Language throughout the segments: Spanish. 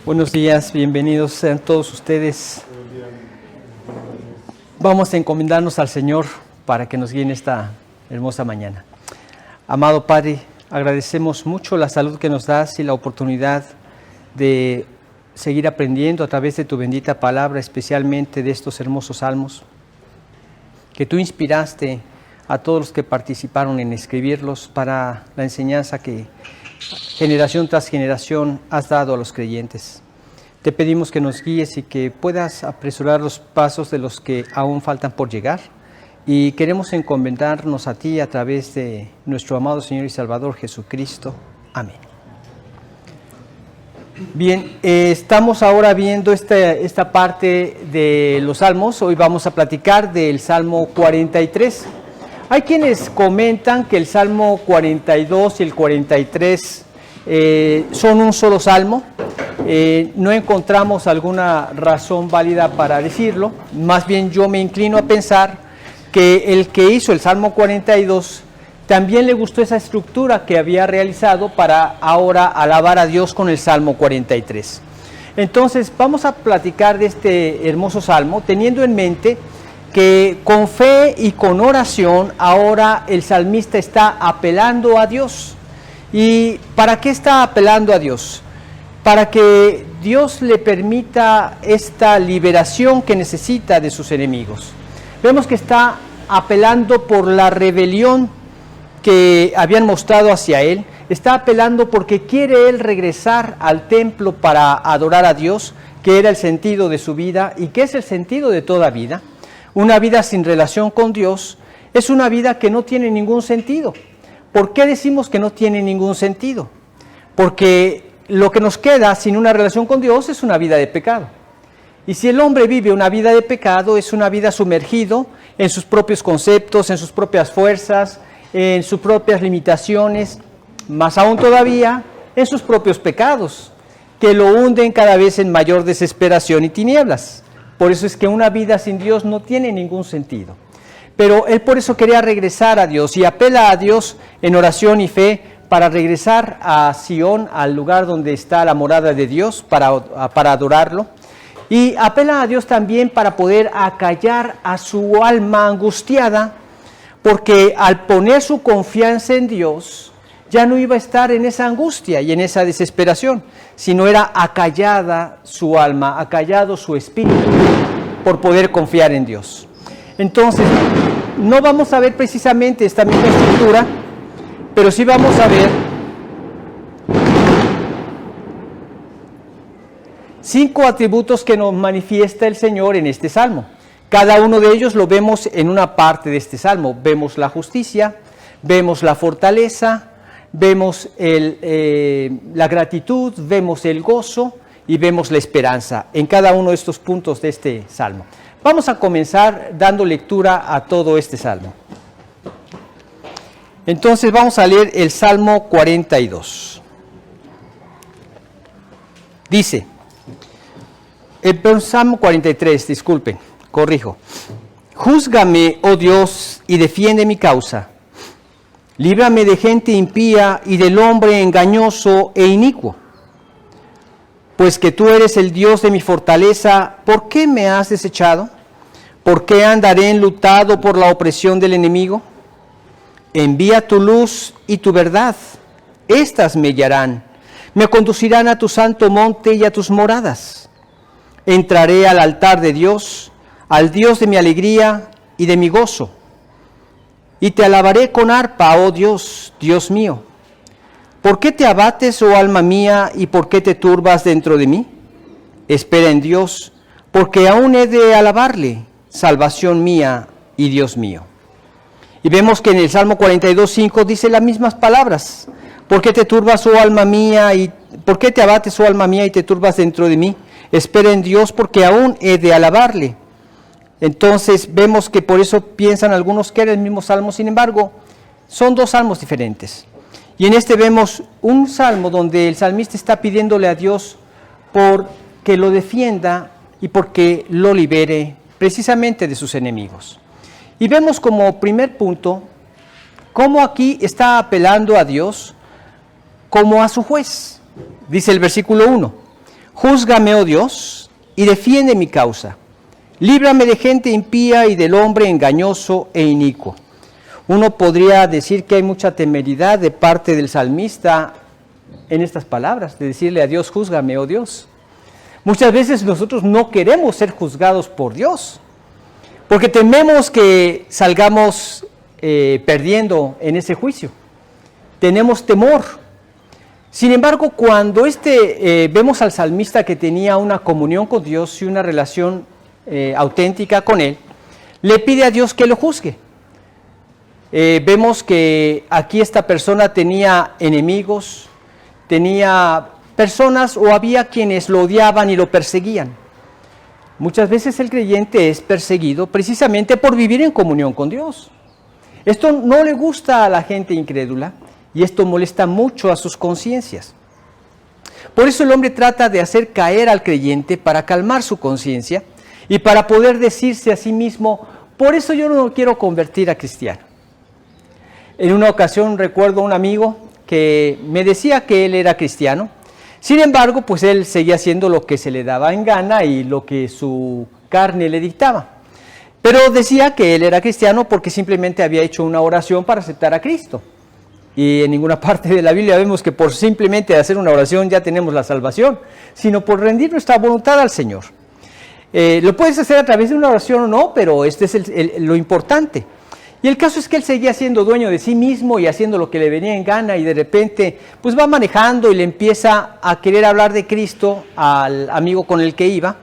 Buenos días, bienvenidos sean todos ustedes. Vamos a encomendarnos al Señor para que nos guíe en esta hermosa mañana. Amado Padre, agradecemos mucho la salud que nos das y la oportunidad de seguir aprendiendo a través de tu bendita palabra, especialmente de estos hermosos salmos, que tú inspiraste a todos los que participaron en escribirlos para la enseñanza que generación tras generación has dado a los creyentes. Te pedimos que nos guíes y que puedas apresurar los pasos de los que aún faltan por llegar, y queremos encomendarnos a ti a través de nuestro amado Señor y Salvador Jesucristo. Amén. Bien, estamos ahora viendo esta parte de los salmos. Hoy vamos a platicar del Salmo 43. Hay quienes comentan que el Salmo 42 y el 43 son un solo salmo. No encontramos alguna razón válida para decirlo. Más bien yo me inclino a pensar que el que hizo el Salmo 42 también le gustó esa estructura que había realizado para ahora alabar a Dios con el Salmo 43. Entonces vamos a platicar de este hermoso salmo teniendo en mente que con fe y con oración ahora el salmista está apelando a Dios. ¿Y para qué está apelando a Dios? Para que Dios le permita esta liberación que necesita de sus enemigos. Vemos que está apelando por la rebelión que habían mostrado hacia él. Está apelando porque quiere él regresar al templo para adorar a Dios, que era el sentido de su vida y que es el sentido de toda vida. Una vida sin relación con Dios es una vida que no tiene ningún sentido. ¿Por qué decimos que no tiene ningún sentido? Porque lo que nos queda sin una relación con Dios es una vida de pecado. Y si el hombre vive una vida de pecado, es una vida sumergido en sus propios conceptos, en sus propias fuerzas, en sus propias limitaciones, más aún todavía en sus propios pecados, que lo hunden cada vez en mayor desesperación y tinieblas. Por eso es que una vida sin Dios no tiene ningún sentido. Pero él por eso quería regresar a Dios y apela a Dios en oración y fe para regresar a Sión, al lugar donde está la morada de Dios, para adorarlo. Y apela a Dios también para poder acallar a su alma angustiada, porque al poner su confianza en Dios, ya no iba a estar en esa angustia y en esa desesperación, sino era acallada su alma, acallado su espíritu, por poder confiar en Dios. Entonces, no vamos a ver precisamente esta misma estructura, pero sí vamos a ver 5 atributos que nos manifiesta el Señor en este salmo. Cada uno de ellos lo vemos en una parte de este salmo. Vemos la justicia, vemos la fortaleza, vemos la gratitud, vemos el gozo y vemos la esperanza en cada uno de estos puntos de este salmo. Vamos a comenzar dando lectura a todo este salmo. Entonces vamos a leer el Salmo 42. Dice, el Salmo 43, disculpen, corrijo. Júzgame, oh Dios, y defiende mi causa. Líbrame de gente impía y del hombre engañoso e inicuo. Pues que tú eres el Dios de mi fortaleza, ¿por qué me has desechado? ¿Por qué andaré enlutado por la opresión del enemigo? Envía tu luz y tu verdad, estas me guiarán, me conducirán a tu santo monte y a tus moradas. Entraré al altar de Dios, al Dios de mi alegría y de mi gozo. Y te alabaré con arpa, oh Dios, Dios mío. ¿Por qué te abates, oh alma mía, y por qué te turbas dentro de mí? Espera en Dios, porque aún he de alabarle, salvación mía y Dios mío. Y vemos que en el Salmo 42:5 dice las mismas palabras. ¿Por qué te turbas, oh alma mía, y por qué te abates, oh alma mía, y te turbas dentro de mí? Espera en Dios, porque aún he de alabarle. Entonces vemos que por eso piensan algunos que era el mismo salmo, sin embargo, son 2 salmos diferentes. Y en este vemos un salmo donde el salmista está pidiéndole a Dios por que lo defienda y porque lo libere precisamente de sus enemigos. Y vemos como primer punto cómo aquí está apelando a Dios como a su juez. Dice el versículo 1, Júzgame, oh Dios, y defiende mi causa. Líbrame de gente impía y del hombre engañoso e inicuo. Uno podría decir que hay mucha temeridad de parte del salmista en estas palabras, de decirle a Dios, júzgame, oh Dios. Muchas veces nosotros no queremos ser juzgados por Dios, porque tememos que salgamos perdiendo en ese juicio. Tenemos temor. Sin embargo, cuando vemos al salmista que tenía una comunión con Dios y una relación auténtica con Él, le pide a Dios que lo juzgue. Vemos que aquí esta persona tenía enemigos, tenía personas o había quienes lo odiaban y lo perseguían. Muchas veces el creyente es perseguido precisamente por vivir en comunión con Dios. Esto no le gusta a la gente incrédula y esto molesta mucho a sus conciencias. Por eso el hombre trata de hacer caer al creyente para calmar su conciencia y para poder decirse a sí mismo, por eso yo no quiero convertir a cristiano. En una ocasión recuerdo a un amigo que me decía que él era cristiano. Sin embargo, pues él seguía haciendo lo que se le daba en gana y lo que su carne le dictaba. Pero decía que él era cristiano porque simplemente había hecho una oración para aceptar a Cristo. Y en ninguna parte de la Biblia vemos que por simplemente hacer una oración ya tenemos la salvación, sino por rendir nuestra voluntad al Señor. Lo puedes hacer a través de una oración o no, pero este es lo importante. Y el caso es que él seguía siendo dueño de sí mismo y haciendo lo que le venía en gana y de repente pues va manejando y le empieza a querer hablar de Cristo al amigo con el que iba,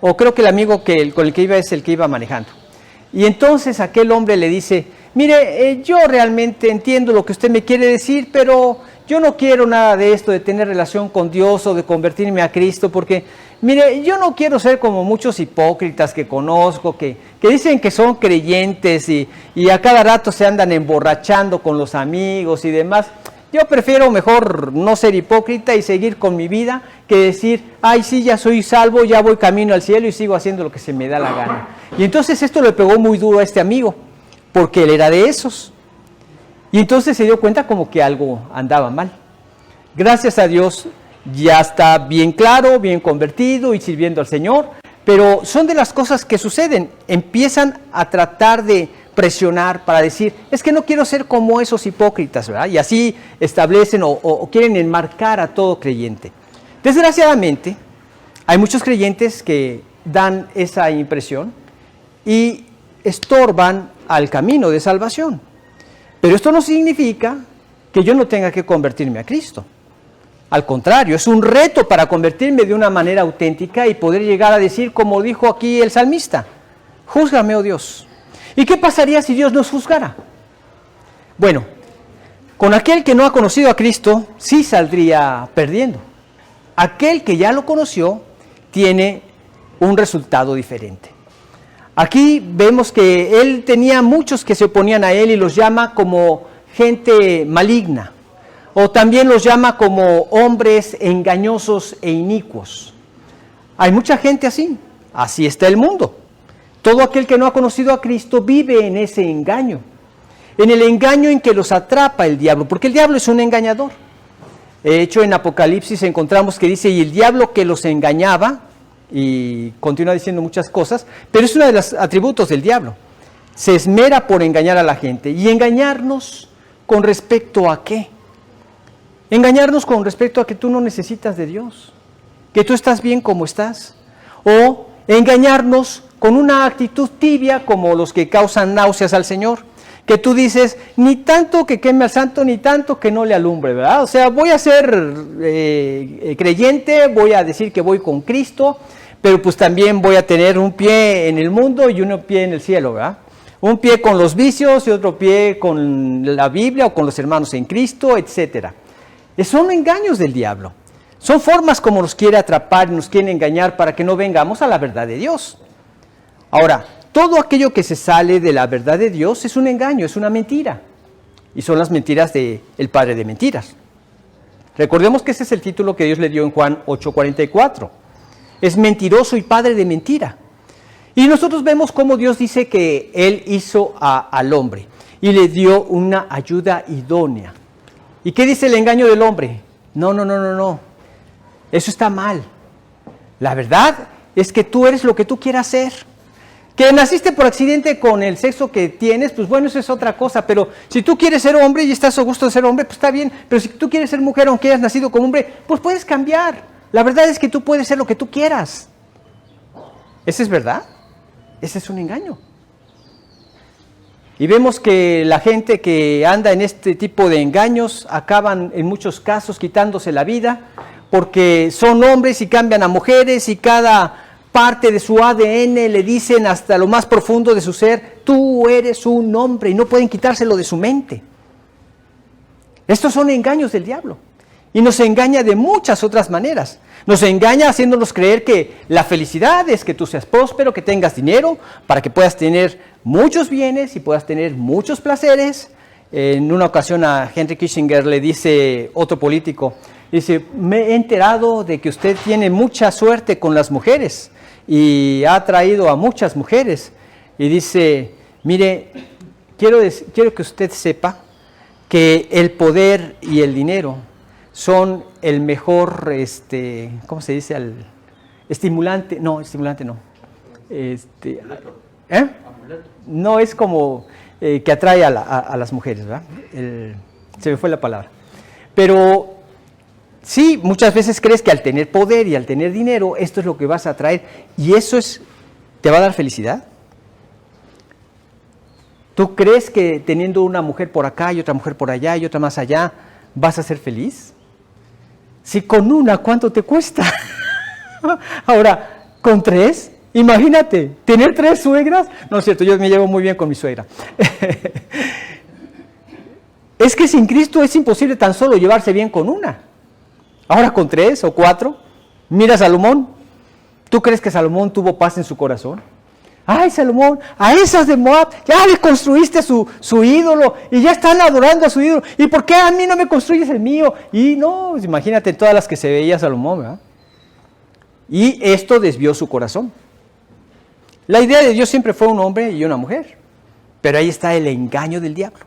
o creo que el amigo con el que iba es el que iba manejando. Y entonces aquel hombre le dice, mire, yo realmente entiendo lo que usted me quiere decir, pero yo no quiero nada de esto, de tener relación con Dios o de convertirme a Cristo, porque, mire, yo no quiero ser como muchos hipócritas que conozco, que dicen que son creyentes y a cada rato se andan emborrachando con los amigos y demás. Yo prefiero mejor no ser hipócrita y seguir con mi vida que decir, ay, sí, ya soy salvo, ya voy camino al cielo y sigo haciendo lo que se me da la gana. Y entonces esto le pegó muy duro a este amigo, porque él era de esos. Y entonces se dio cuenta como que algo andaba mal. Gracias a Dios ya está bien claro, bien convertido y sirviendo al Señor, pero son de las cosas que suceden. Empiezan a tratar de presionar para decir, es que no quiero ser como esos hipócritas, ¿verdad? Y así establecen o quieren enmarcar a todo creyente. Desgraciadamente, hay muchos creyentes que dan esa impresión y estorban al camino de salvación. Pero esto no significa que yo no tenga que convertirme a Cristo. Al contrario, es un reto para convertirme de una manera auténtica y poder llegar a decir, como dijo aquí el salmista, júzgame, oh Dios. ¿Y qué pasaría si Dios nos juzgara? Bueno, con aquel que no ha conocido a Cristo, sí saldría perdiendo. Aquel que ya lo conoció, tiene un resultado diferente. Aquí vemos que él tenía muchos que se oponían a él y los llama como gente maligna, o también los llama como hombres engañosos e inicuos. Hay mucha gente así, así está el mundo. Todo aquel que no ha conocido a Cristo vive en ese engaño, en el engaño en que los atrapa el diablo, porque el diablo es un engañador. De hecho, en Apocalipsis encontramos que dice, y el diablo que los engañaba, y continúa diciendo muchas cosas, pero es uno de los atributos del diablo. Se esmera por engañar a la gente. ¿Y engañarnos con respecto a qué? Engañarnos con respecto a que tú no necesitas de Dios, que tú estás bien como estás, o engañarnos con una actitud tibia como los que causan náuseas al Señor, que tú dices, ni tanto que queme al santo, ni tanto que no le alumbre, ¿verdad? O sea, voy a ser creyente, voy a decir que voy con Cristo, pero pues también voy a tener un pie en el mundo y un pie en el cielo, ¿verdad? Un pie con los vicios y otro pie con la Biblia o con los hermanos en Cristo, etcétera. Son engaños del diablo. Son formas como nos quiere atrapar y nos quiere engañar para que no vengamos a la verdad de Dios. Ahora, todo aquello que se sale de la verdad de Dios es un engaño, es una mentira. Y son las mentiras del padre de mentiras. Recordemos que ese es el título que Dios le dio en Juan 8:44. Es mentiroso y padre de mentira. Y nosotros vemos cómo Dios dice que Él hizo al hombre y le dio una ayuda idónea. ¿Y qué dice el engaño del hombre? No. Eso está mal. La verdad es que tú eres lo que tú quieras ser. Que naciste por accidente con el sexo que tienes, pues bueno, eso es otra cosa, pero si tú quieres ser hombre y estás a gusto de ser hombre, pues está bien, pero si tú quieres ser mujer aunque hayas nacido como hombre, pues puedes cambiar. La verdad es que tú puedes ser lo que tú quieras. ¿Esa es verdad? Ese es un engaño. Y vemos que la gente que anda en este tipo de engaños acaban en muchos casos quitándose la vida porque son hombres y cambian a mujeres y cada parte de su ADN le dicen hasta lo más profundo de su ser, tú eres un hombre y no pueden quitárselo de su mente. Estos son engaños del diablo y nos engaña de muchas otras maneras. Nos engaña haciéndonos creer que la felicidad es que tú seas próspero, que tengas dinero para que puedas tener muchos bienes y puedas tener muchos placeres. En una ocasión a Henry Kissinger le dice otro político, dice, me he enterado de que usted tiene mucha suerte con las mujeres y ha atraído a muchas mujeres. Y dice, mire, quiero que usted sepa que el poder y el dinero son el mejor, ¿cómo se dice? Estimulante no. No, es como que atrae a las mujeres, ¿verdad? Se me fue la palabra. Pero sí, muchas veces crees que al tener poder y al tener dinero, esto es lo que vas a atraer. ¿Y eso te va a dar felicidad? ¿Tú crees que teniendo una mujer por acá y otra mujer por allá y otra más allá, vas a ser feliz? Si con una, ¿cuánto te cuesta? Ahora, ¿con 3? Imagínate, tener 3 suegras. No es cierto, yo me llevo muy bien con mi suegra. Es que sin Cristo es imposible tan solo llevarse bien con una. Ahora con 3 o 4, mira a Salomón. ¿Tú crees que Salomón tuvo paz en su corazón? Ay, Salomón, a esas de Moab ya le construiste su ídolo y ya están adorando a su ídolo. ¿Y por qué a mí no me construyes el mío? Y no, pues imagínate todas las que se veía Salomón, ¿verdad? Y esto desvió su corazón. La idea de Dios siempre fue un hombre y una mujer, pero ahí está el engaño del diablo.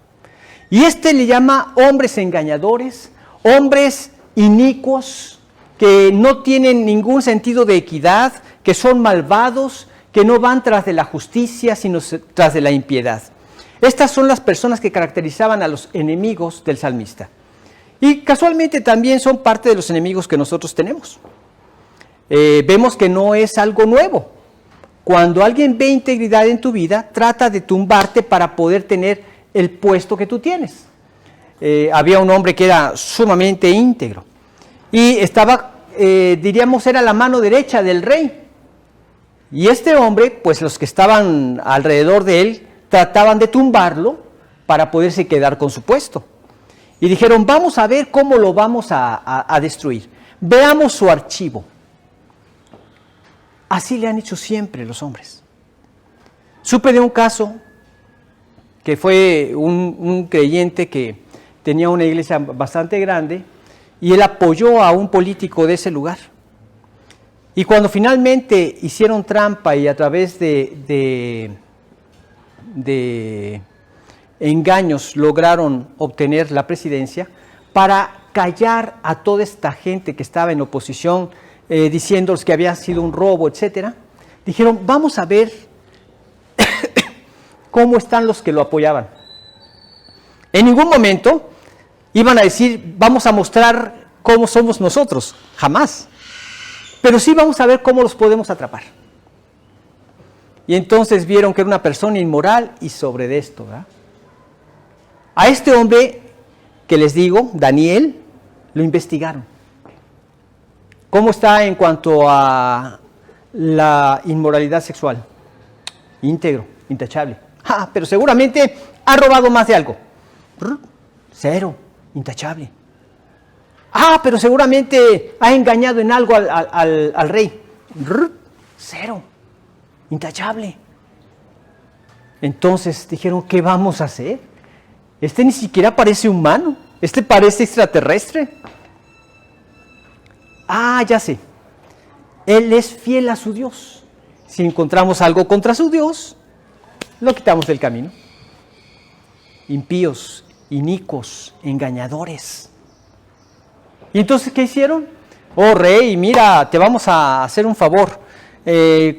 Y le llama hombres engañadores, hombres inicuos, que no tienen ningún sentido de equidad, que son malvados, que no van tras de la justicia, sino tras de la impiedad. Estas son las personas que caracterizaban a los enemigos del salmista. Y casualmente también son parte de los enemigos que nosotros tenemos. Vemos que no es algo nuevo. Cuando alguien ve integridad en tu vida, trata de tumbarte para poder tener el puesto que tú tienes. Había un hombre que era sumamente íntegro y estaba, diríamos, era la mano derecha del rey. Y este hombre, pues los que estaban alrededor de él, trataban de tumbarlo para poderse quedar con su puesto. Y dijeron, vamos a ver cómo lo vamos a destruir. Veamos su archivo. Así le han hecho siempre los hombres. Supe de un caso que fue un creyente que tenía una iglesia bastante grande y él apoyó a un político de ese lugar. Y cuando finalmente hicieron trampa y a través de engaños lograron obtener la presidencia, para callar a toda esta gente que estaba en oposición, diciéndoles que había sido un robo, etcétera, dijeron, vamos a ver cómo están los que lo apoyaban. En ningún momento iban a decir, vamos a mostrar cómo somos nosotros, jamás. Pero sí vamos a ver cómo los podemos atrapar. Y entonces vieron que era una persona inmoral y sobre de esto, ¿verdad? A este hombre que les digo, Daniel, lo investigaron. ¿Cómo está en cuanto a la inmoralidad sexual? Íntegro, intachable. Pero seguramente ha robado más de algo. 0, intachable. Pero seguramente ha engañado en algo al rey. 0, intachable. Entonces dijeron, ¿qué vamos a hacer? Este ni siquiera parece humano, este parece extraterrestre. Ya sé, él es fiel a su Dios. Si encontramos algo contra su Dios, lo quitamos del camino. Impíos, inicuos, engañadores. ¿Y entonces qué hicieron? oh rey, mira, te vamos a hacer un favor.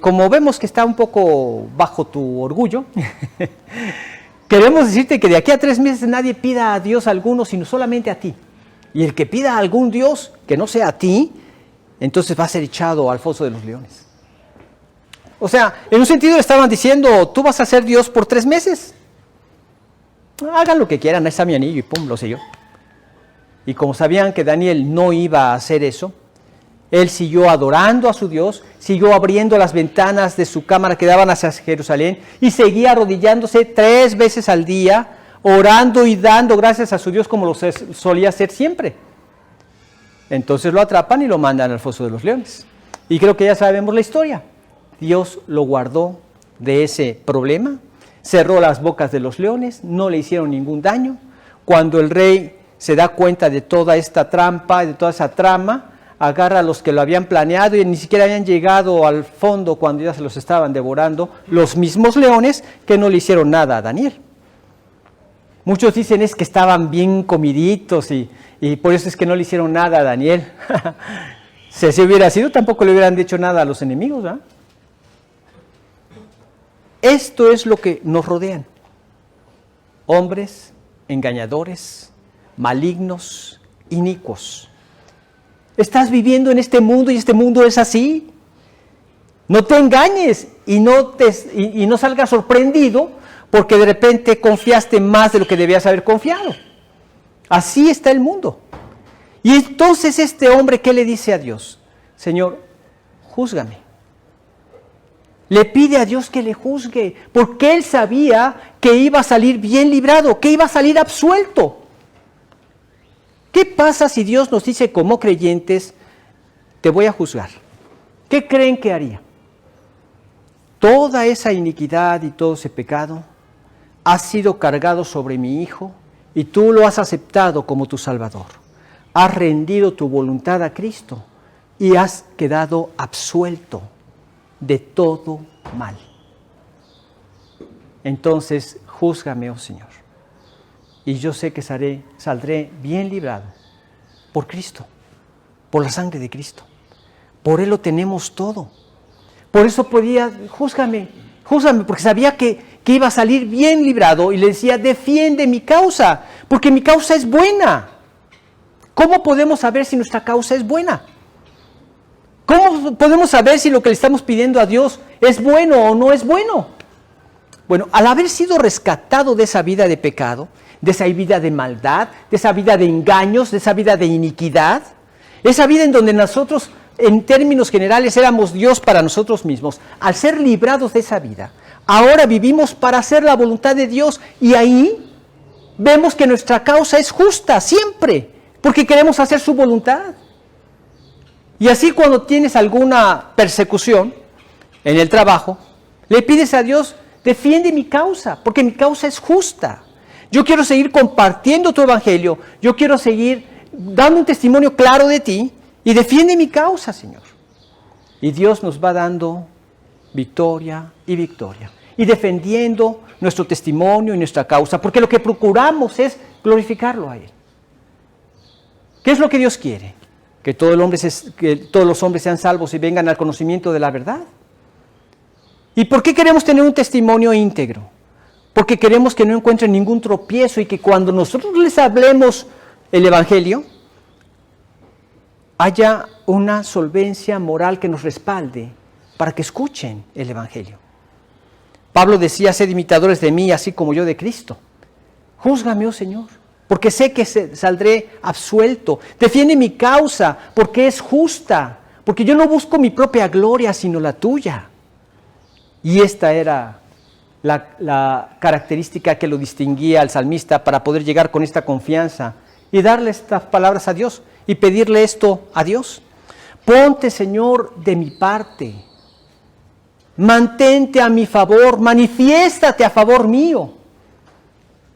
Como vemos que está un poco bajo tu orgullo, queremos decirte que de aquí a 3 meses nadie pida a Dios alguno, sino solamente a ti. Y el que pida a algún Dios que no sea a ti, entonces va a ser echado al foso de los leones. O sea, en un sentido le estaban diciendo, tú vas a ser Dios por 3 meses. Hagan lo que quieran, ahí está mi anillo y pum, lo selló. Y como sabían que Daniel no iba a hacer eso, él siguió adorando a su Dios, siguió abriendo las ventanas de su cámara que daban hacia Jerusalén y seguía arrodillándose 3 veces al día, orando y dando gracias a su Dios como lo solía hacer siempre. Entonces lo atrapan y lo mandan al foso de los leones. Y creo que ya sabemos la historia. Dios lo guardó de ese problema, cerró las bocas de los leones, no le hicieron ningún daño. Cuando el rey se da cuenta de toda esta trampa, de toda esa trama, agarra a los que lo habían planeado y ni siquiera habían llegado al fondo cuando ya se los estaban devorando, los mismos leones que no le hicieron nada a Daniel. Muchos dicen es que estaban bien comiditos y por eso es que no le hicieron nada a Daniel. Si así hubiera sido, tampoco le hubieran dicho nada a los enemigos, ¿eh? Esto es lo que nos rodean. Hombres engañadores, malignos, inicuos. Estás viviendo en este mundo y este mundo es así. No te engañes y no salgas sorprendido porque de repente confiaste más de lo que debías haber confiado. Así está el mundo. Y entonces este hombre, ¿qué le dice a Dios? Señor, júzgame. Le pide a Dios que le juzgue, porque él sabía que iba a salir bien librado, que iba a salir absuelto. ¿Qué pasa si Dios nos dice como creyentes, te voy a juzgar? ¿Qué creen que haría? Toda esa iniquidad y todo ese pecado ha sido cargado sobre mi hijo y tú lo has aceptado como tu Salvador. Has rendido tu voluntad a Cristo y has quedado absuelto de todo mal. Entonces, júzgame, oh Señor. Y yo sé que saldré bien librado por Cristo, por la sangre de Cristo. Por Él lo tenemos todo. Por eso podía, júzgame, porque sabía que iba a salir bien librado y le decía, defiende mi causa, porque mi causa es buena. ¿Cómo podemos saber si nuestra causa es buena? ¿Cómo podemos saber si lo que le estamos pidiendo a Dios es bueno o no es bueno? Bueno, al haber sido rescatado de esa vida de pecado, de esa vida de maldad, de esa vida de engaños, de esa vida de iniquidad, esa vida en donde nosotros, en términos generales, éramos Dios para nosotros mismos, al ser librados de esa vida, ahora vivimos para hacer la voluntad de Dios y ahí vemos que nuestra causa es justa siempre, porque queremos hacer su voluntad. Y así cuando tienes alguna persecución en el trabajo, le pides a Dios, defiende mi causa, porque mi causa es justa. Yo quiero seguir compartiendo tu evangelio, yo quiero seguir dando un testimonio claro de ti y defiende mi causa, Señor. Y Dios nos va dando victoria y victoria y defendiendo nuestro testimonio y nuestra causa, porque lo que procuramos es glorificarlo a Él. ¿Qué es lo que Dios quiere? Que todos los hombres sean salvos y vengan al conocimiento de la verdad. ¿Y por qué queremos tener un testimonio íntegro? Porque queremos que no encuentren ningún tropiezo y que cuando nosotros les hablemos el Evangelio, haya una solvencia moral que nos respalde para que escuchen el Evangelio. Pablo decía, sed imitadores de mí, así como yo de Cristo. Júzgame, oh Señor, porque sé que saldré absuelto. Defiende mi causa, porque es justa, porque yo no busco mi propia gloria, sino la tuya. Y esta era la característica que lo distinguía al salmista para poder llegar con esta confianza y darle estas palabras a Dios y pedirle esto a Dios. Ponte, Señor, de mi parte. Mantente a mi favor, manifiéstate a favor mío,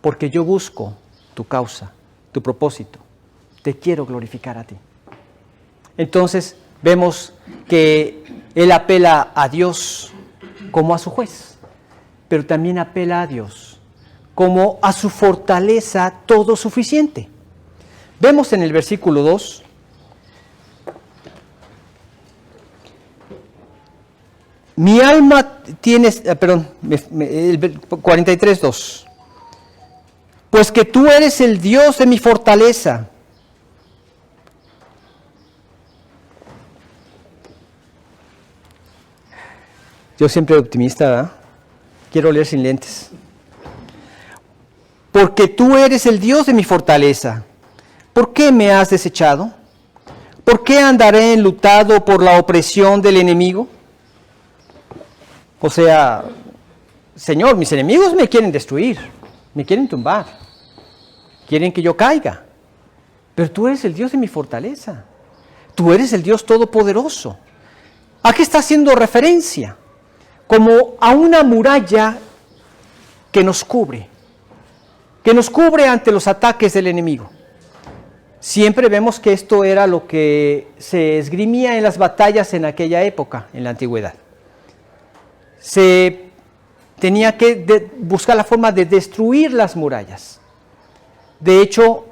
porque yo busco tu causa, tu propósito. Te quiero glorificar a ti. Entonces vemos que él apela a Dios como a su juez, pero también apela a Dios como a su fortaleza todo suficiente. Vemos en el versículo 2 mi alma tiene, el 43:2. Pues que tú eres el Dios de mi fortaleza. Yo siempre optimista, ¿verdad? Quiero leer sin lentes. Porque tú eres el Dios de mi fortaleza. ¿Por qué me has desechado? ¿Por qué andaré enlutado por la opresión del enemigo? O sea, Señor, mis enemigos me quieren destruir, me quieren tumbar, quieren que yo caiga. Pero tú eres el Dios de mi fortaleza. Tú eres el Dios todopoderoso. ¿A qué está haciendo referencia? Como a una muralla que nos cubre ante los ataques del enemigo. Siempre vemos que esto era lo que se esgrimía en las batallas en aquella época, en la antigüedad. Se tenía que buscar la forma de destruir las murallas. De hecho,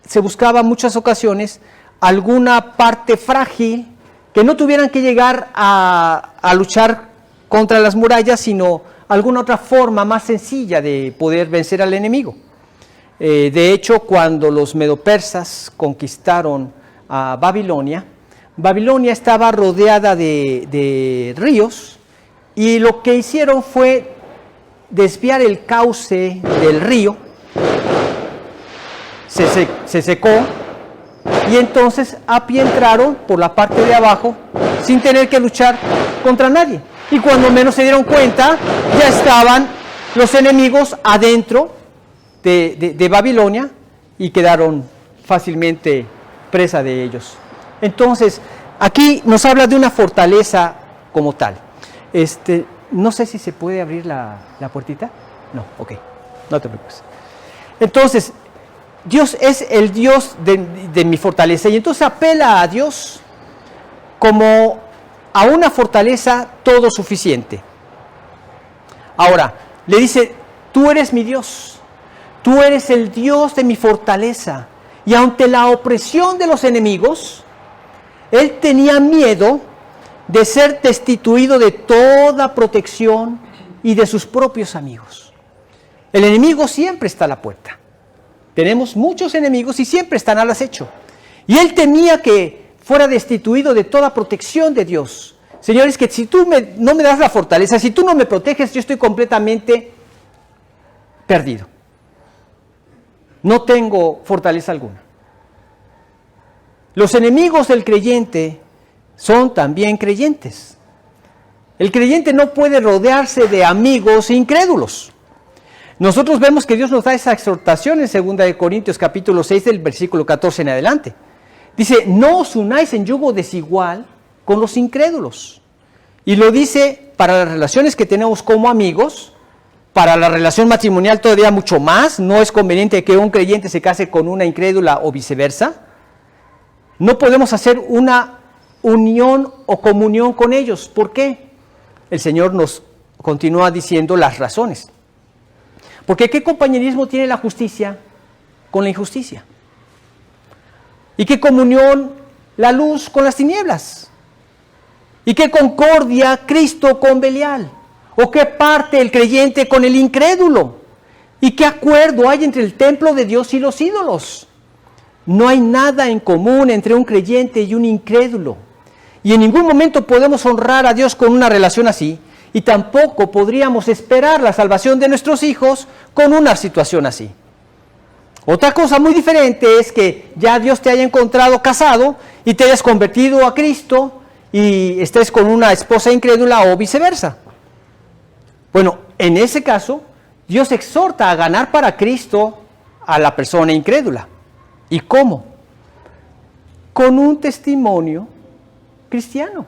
se buscaba en muchas ocasiones alguna parte frágil que no tuvieran que llegar a luchar contra las murallas, sino alguna otra forma más sencilla de poder vencer al enemigo. De hecho, cuando los medopersas conquistaron a Babilonia, Babilonia estaba rodeada de ríos, y lo que hicieron fue desviar el cauce del río, se secó, y entonces a pie entraron por la parte de abajo sin tener que luchar contra nadie. Y cuando menos se dieron cuenta, ya estaban los enemigos adentro de Babilonia y quedaron fácilmente presa de ellos. Entonces, aquí nos habla de una fortaleza como tal. No sé si se puede abrir la puertita. No, ok, no te preocupes. Entonces, Dios es el Dios de mi fortaleza, y entonces apela a Dios como a una fortaleza todo suficiente. Ahora, le dice, tú eres mi Dios. Tú eres el Dios de mi fortaleza. Y ante la opresión de los enemigos, él tenía miedo de ser destituido de toda protección y de sus propios amigos. El enemigo siempre está a la puerta. Tenemos muchos enemigos y siempre están al acecho. Y él temía que fuera destituido de toda protección de Dios. Señores, que si tú no me das la fortaleza, si tú no me proteges, yo estoy completamente perdido. No tengo fortaleza alguna. Los enemigos del creyente son también creyentes. El creyente no puede rodearse de amigos incrédulos. Nosotros vemos que Dios nos da esa exhortación en 2 Corintios capítulo 6 del versículo 14 en adelante. Dice, no os unáis en yugo desigual con los incrédulos. Y lo dice para las relaciones que tenemos como amigos. Para la relación matrimonial todavía mucho más. No es conveniente que un creyente se case con una incrédula o viceversa. No podemos hacer una unión o comunión con ellos. ¿Por qué? El Señor nos continúa diciendo las razones. Porque ¿qué compañerismo tiene la justicia con la injusticia? ¿Y qué comunión la luz con las tinieblas? ¿Y qué concordia Cristo con Belial? ¿O qué parte el creyente con el incrédulo? ¿Y qué acuerdo hay entre el templo de Dios y los ídolos? No hay nada en común entre un creyente y un incrédulo. Y en ningún momento podemos honrar a Dios con una relación así. Y tampoco podríamos esperar la salvación de nuestros hijos con una situación así. Otra cosa muy diferente es que ya Dios te haya encontrado casado y te hayas convertido a Cristo y estés con una esposa incrédula o viceversa. Bueno, en ese caso, Dios exhorta a ganar para Cristo a la persona incrédula. ¿Y cómo? Con un testimonio cristiano.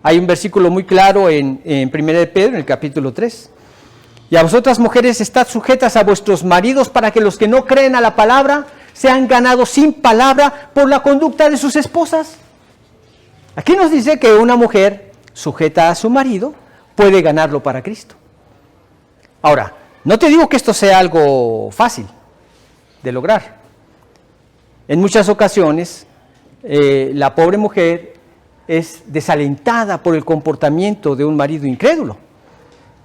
Hay un versículo muy claro en 1 de Pedro, en el capítulo 3. Y a vosotras mujeres estad sujetas a vuestros maridos para que los que no creen a la palabra sean ganados sin palabra por la conducta de sus esposas. Aquí nos dice que una mujer sujeta a su marido puede ganarlo para Cristo. Ahora, no te digo que esto sea algo fácil de lograr. En muchas ocasiones, la pobre mujer es desalentada por el comportamiento de un marido incrédulo.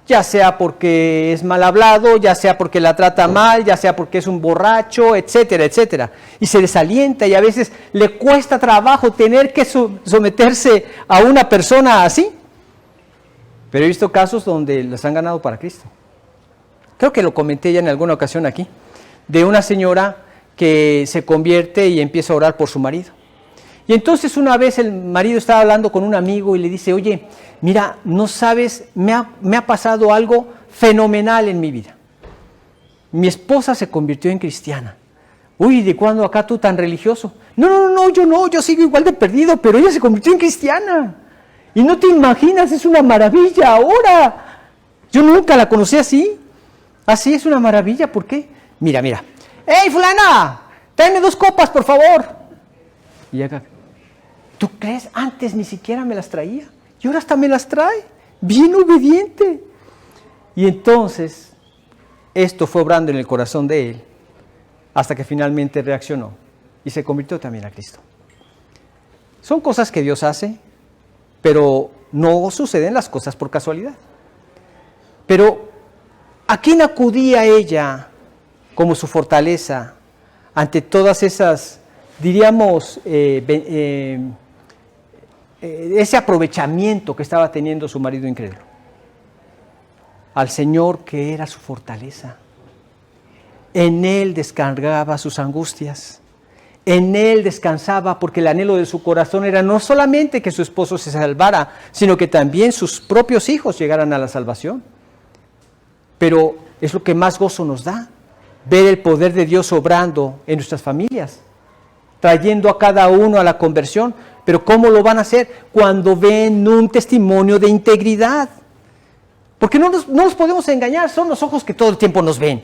Ya sea porque es mal hablado, ya sea porque la trata mal, ya sea porque es un borracho, etcétera, etcétera. Y se desalienta y a veces le cuesta trabajo tener que someterse a una persona así. Pero he visto casos donde las han ganado para Cristo. Creo que lo comenté ya en alguna ocasión aquí, de una señora que se convierte y empieza a orar por su marido. Y entonces una vez el marido estaba hablando con un amigo y le dice, oye, mira, no sabes, me ha pasado algo fenomenal en mi vida. Mi esposa se convirtió en cristiana. Uy, ¿de cuándo acá tú tan religioso? No, yo sigo igual de perdido, pero ella se convirtió en cristiana. Y no te imaginas, es una maravilla ahora. Yo nunca la conocí así. Así es una maravilla, ¿por qué? Mira. ¡Hey, fulana! Tráeme 2 copas, por favor. Y acá, ¿tú crees? Antes ni siquiera me las traía. Y ahora hasta me las trae. Bien obediente. Y entonces, esto fue obrando en el corazón de él, hasta que finalmente reaccionó y se convirtió también a Cristo. Son cosas que Dios hace, pero no suceden las cosas por casualidad. Pero, ¿a quién acudía ella como su fortaleza ante todas esas, diríamos, ese aprovechamiento que estaba teniendo su marido incrédulo? Al Señor, que era su fortaleza. En Él descargaba sus angustias. En Él descansaba, porque el anhelo de su corazón era no solamente que su esposo se salvara, sino que también sus propios hijos llegaran a la salvación. Pero es lo que más gozo nos da, ver el poder de Dios obrando en nuestras familias, trayendo a cada uno a la conversión. Pero ¿cómo lo van a hacer? Cuando ven un testimonio de integridad. Porque no nos podemos engañar, son los ojos que todo el tiempo nos ven.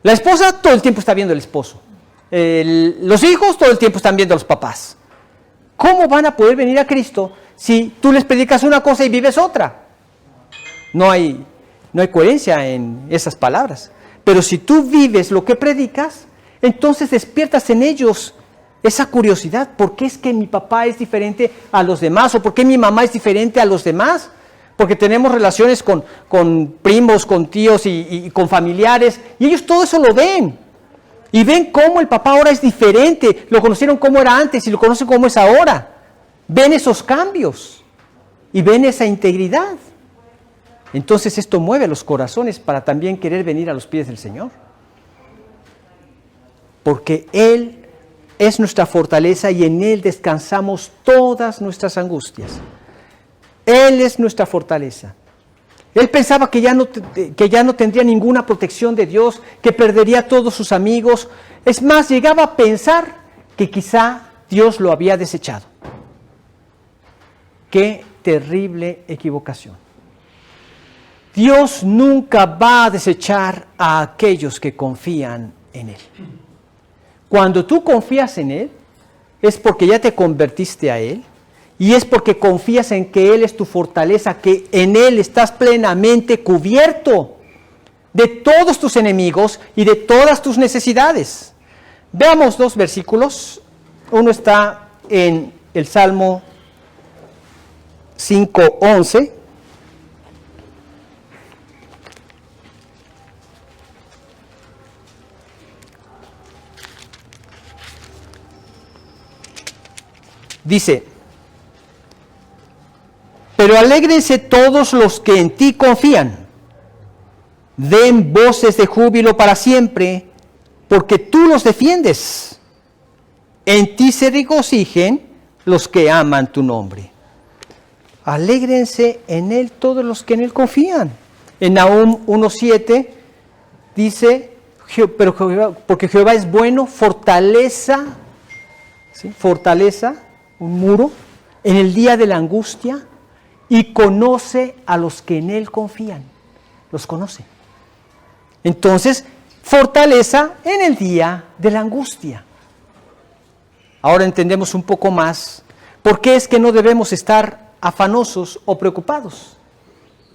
La esposa todo el tiempo está viendo al esposo. Los hijos todo el tiempo están viendo a los papás. ¿Cómo van a poder venir a Cristo si tú les predicas una cosa y vives otra? No hay coherencia en esas palabras. Pero si tú vives lo que predicas, entonces despiertas en ellos esa curiosidad. ¿Por qué es que mi papá es diferente a los demás? ¿O por qué mi mamá es diferente a los demás? Porque tenemos relaciones con primos, con tíos y con familiares, y ellos todo eso lo ven. Y ven cómo el papá ahora es diferente, lo conocieron como era antes y lo conocen como es ahora. Ven esos cambios y ven esa integridad. Entonces esto mueve los corazones para también querer venir a los pies del Señor. Porque Él es nuestra fortaleza y en Él descansamos todas nuestras angustias. Él es nuestra fortaleza. Él pensaba que ya no tendría ninguna protección de Dios, que perdería a todos sus amigos. Es más, llegaba a pensar que quizá Dios lo había desechado. ¡Qué terrible equivocación! Dios nunca va a desechar a aquellos que confían en Él. Cuando tú confías en Él, es porque ya te convertiste a Él. Y es porque confías en que Él es tu fortaleza, que en Él estás plenamente cubierto de todos tus enemigos y de todas tus necesidades. Veamos 2 versículos. Uno está en el Salmo 5:11. Dice: pero alégrense todos los que en ti confían, den voces de júbilo para siempre, porque tú los defiendes. En ti se regocijen los que aman tu nombre. Alégrense en Él todos los que en Él confían. En Nahum 1:7 dice, porque Jehová es bueno, fortaleza, ¿sí? Fortaleza, un muro, en el día de la angustia, y conoce a los que en Él confían. Los conoce. Entonces, fortaleza en el día de la angustia. Ahora entendemos un poco más por qué es que no debemos estar afanosos o preocupados.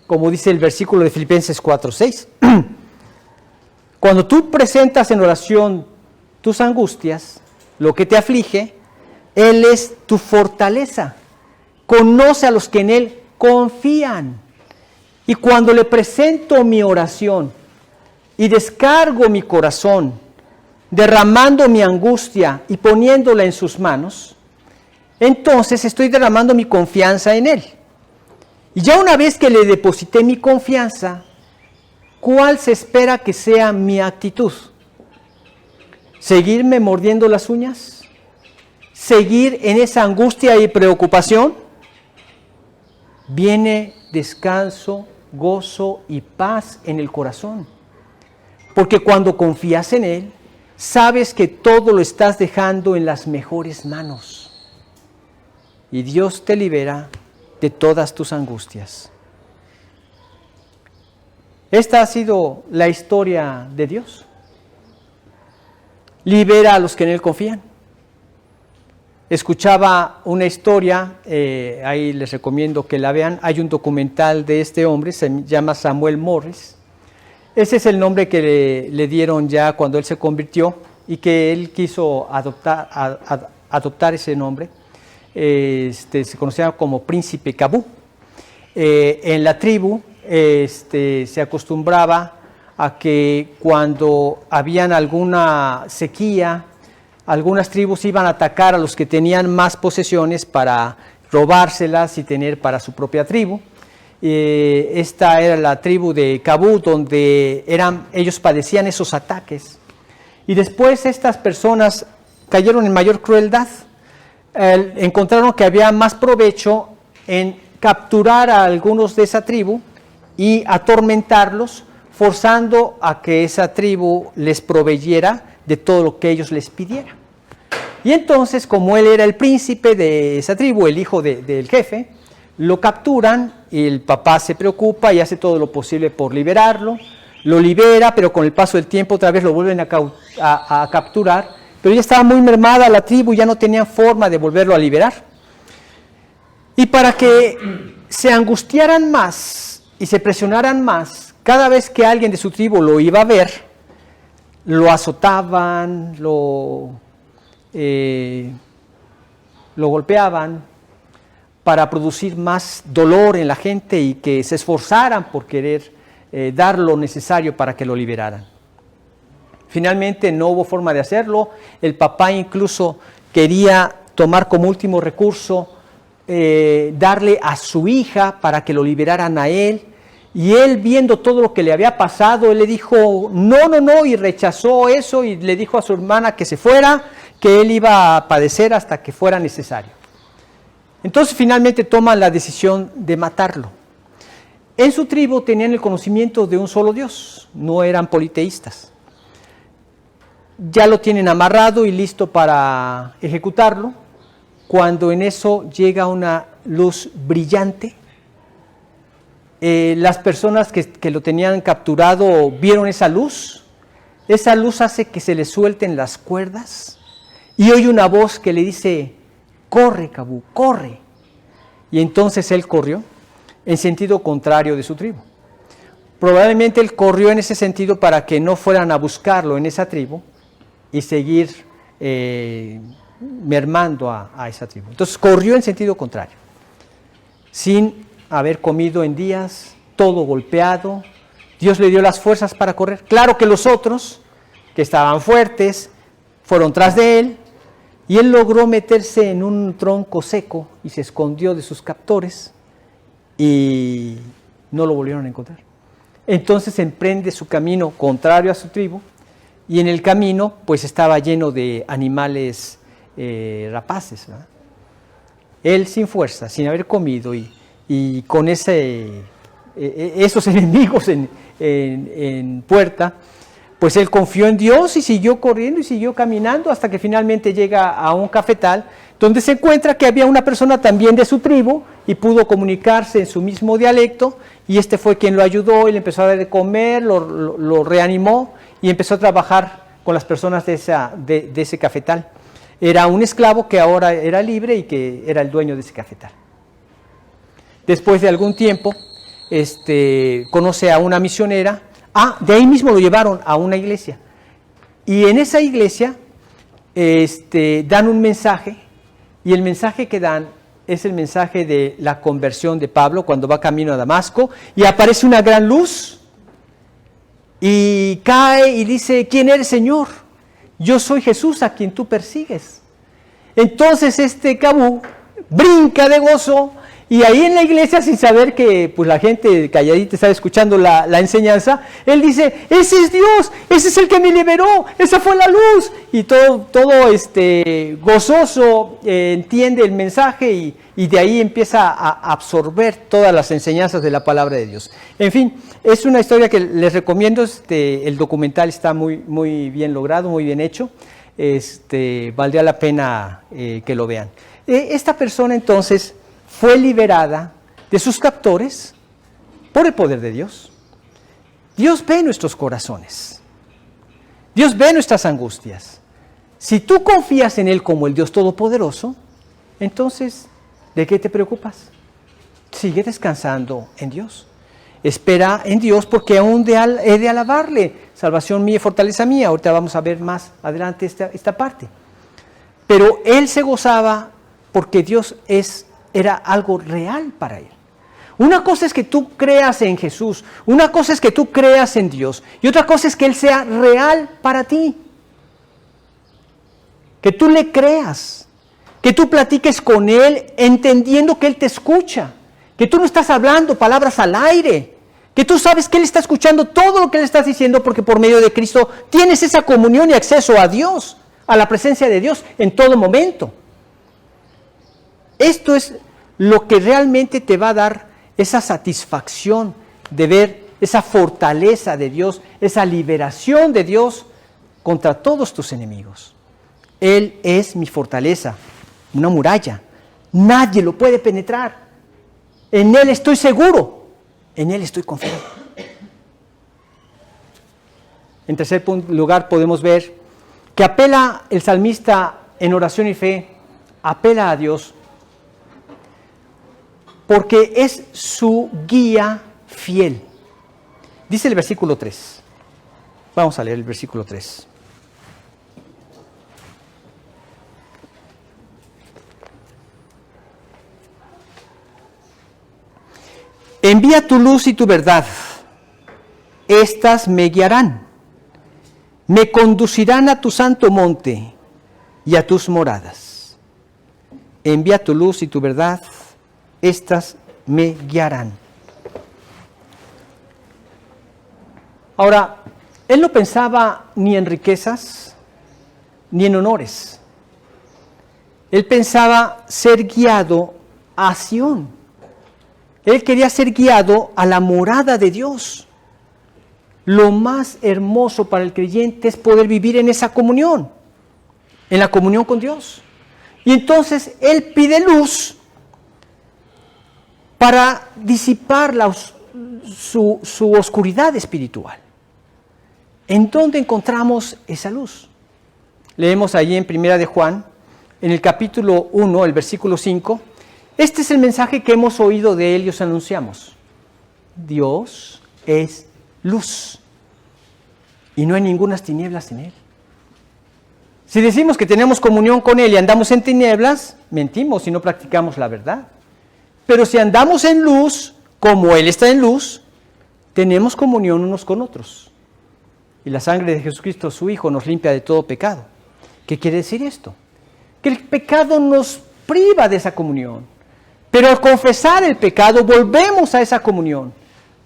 Como dice el versículo de Filipenses 4:6. Cuando tú presentas en oración tus angustias, lo que te aflige, Él es tu fortaleza. conoce a los que en Él confían. Y cuando le presento mi oración y descargo mi corazón, derramando mi angustia y poniéndola en sus manos, entonces estoy derramando mi confianza en Él. Y ya una vez que le deposité mi confianza, ¿cuál se espera que sea mi actitud? ¿Seguirme mordiendo las uñas? ¿Seguir en esa angustia y preocupación? Viene descanso, gozo y paz en el corazón. Porque cuando confías en Él, sabes que todo lo estás dejando en las mejores manos. Y Dios te libera de todas tus angustias. Esta ha sido la historia de Dios. Libera a los que en Él confían. Escuchaba una historia, ahí les recomiendo que la vean, hay un documental de este hombre, se llama Samuel Morris. Ese es el nombre que le dieron ya cuando él se convirtió y que él quiso adoptar ese nombre. Se conocía como Príncipe Kabú. En la tribu se acostumbraba a que cuando habían alguna sequía, algunas tribus iban a atacar a los que tenían más posesiones para robárselas y tener para su propia tribu. Esta era la tribu de Kabú, donde ellos padecían esos ataques. Y después estas personas cayeron en mayor crueldad. Encontraron que había más provecho en capturar a algunos de esa tribu y atormentarlos, forzando a que esa tribu les proveyera de todo lo que ellos les pidieran. Y entonces, como él era el príncipe de esa tribu, el hijo del jefe, lo capturan y el papá se preocupa y hace todo lo posible por liberarlo. Lo libera, pero con el paso del tiempo otra vez lo vuelven a capturar. Pero ya estaba muy mermada la tribu, ya no tenían forma de volverlo a liberar. Y para que se angustiaran más y se presionaran más, cada vez que alguien de su tribu lo iba a ver, lo azotaban, lo golpeaban para producir más dolor en la gente y que se esforzaran por querer dar lo necesario para que lo liberaran. Finalmente no hubo forma de hacerlo. El papá incluso quería tomar como último recurso darle a su hija para que lo liberaran a él. Y él, viendo todo lo que le había pasado, él le dijo no, y rechazó eso y le dijo a su hermana que se fuera, que él iba a padecer hasta que fuera necesario. Entonces finalmente toman la decisión de matarlo. En su tribu tenían el conocimiento de un solo Dios, no eran politeístas. Ya lo tienen amarrado y listo para ejecutarlo, cuando en eso llega una luz brillante. Las personas que lo tenían capturado vieron esa luz hace que se le suelten las cuerdas y oye una voz que le dice: corre, Kabú, corre. Y entonces él corrió en sentido contrario de su tribu. Probablemente él corrió en ese sentido para que no fueran a buscarlo en esa tribu y seguir mermando a esa tribu. Entonces corrió en sentido contrario, sin haber comido en días, todo golpeado. Dios le dio las fuerzas para correr. Claro que los otros, que estaban fuertes, fueron tras de él, y él logró meterse en un tronco seco y se escondió de sus captores y no lo volvieron a encontrar. Entonces emprende su camino contrario a su tribu, y en el camino pues estaba lleno de animales rapaces, ¿verdad? Él sin fuerza, sin haber comido y con esos enemigos en puerta, pues él confió en Dios y siguió corriendo y siguió caminando hasta que finalmente llega a un cafetal donde se encuentra que había una persona también de su tribu y pudo comunicarse en su mismo dialecto, y este fue quien lo ayudó y le empezó a dar de comer, lo reanimó y empezó a trabajar con las personas de ese cafetal. Era un esclavo que ahora era libre y que era el dueño de ese cafetal. Después de algún tiempo, conoce a una misionera. De ahí mismo lo llevaron a una iglesia. Y en esa iglesia dan un mensaje, y el mensaje que dan es el mensaje de la conversión de Pablo cuando va camino a Damasco y aparece una gran luz y cae y dice, ¿quién eres, Señor? Yo soy Jesús a quien tú persigues. Entonces este cabo brinca de gozo y ahí en la iglesia, sin saber que pues, la gente calladita estaba escuchando la enseñanza, él dice, ese es Dios, ese es el que me liberó, esa fue la luz. Y todo gozoso entiende el mensaje y de ahí empieza a absorber todas las enseñanzas de la palabra de Dios. En fin, es una historia que les recomiendo, el documental está muy, muy bien logrado, muy bien hecho, valdría la pena que lo vean. Esta persona entonces fue liberada de sus captores por el poder de Dios. Dios ve nuestros corazones. Dios ve nuestras angustias. Si tú confías en Él como el Dios Todopoderoso, entonces, ¿de qué te preocupas? Sigue descansando en Dios. Espera en Dios porque aún he de alabarle. Salvación mía y fortaleza mía. Ahorita vamos a ver más adelante esta parte. Pero él se gozaba porque Dios era algo real para él. Una cosa es que tú creas en Jesús, una cosa es que tú creas en Dios y otra cosa es que Él sea real para ti. Que tú le creas, que tú platiques con Él entendiendo que Él te escucha, que tú no estás hablando palabras al aire, que tú sabes que Él está escuchando todo lo que le estás diciendo porque por medio de Cristo tienes esa comunión y acceso a Dios, a la presencia de Dios en todo momento. Esto es lo que realmente te va a dar esa satisfacción de ver esa fortaleza de Dios, esa liberación de Dios contra todos tus enemigos. Él es mi fortaleza, una muralla. Nadie lo puede penetrar. En Él estoy seguro, en Él estoy confiado. En tercer lugar podemos ver que apela el salmista en oración y fe, apela a Dios porque es su guía fiel. Dice el versículo 3. Vamos a leer el versículo 3. Envía tu luz y tu verdad, estas me guiarán, me conducirán a tu santo monte y a tus moradas. Envía tu luz y tu verdad, estas me guiarán. Ahora, él no pensaba ni en riquezas, ni en honores. Él pensaba ser guiado a Sión. Él quería ser guiado a la morada de Dios. Lo más hermoso para el creyente es poder vivir en esa comunión, en la comunión con Dios. Y entonces él pide luz para disipar su oscuridad espiritual. ¿En dónde encontramos esa luz? Leemos allí en Primera de Juan, en el capítulo 1, el versículo 5. Este es el mensaje que hemos oído de Él y os anunciamos. Dios es luz y no hay ningunas tinieblas en Él. Si decimos que tenemos comunión con Él y andamos en tinieblas, mentimos y no practicamos la verdad. Pero si andamos en luz, como Él está en luz, tenemos comunión unos con otros. Y la sangre de Jesucristo, su Hijo, nos limpia de todo pecado. ¿Qué quiere decir esto? Que el pecado nos priva de esa comunión. Pero al confesar el pecado, volvemos a esa comunión.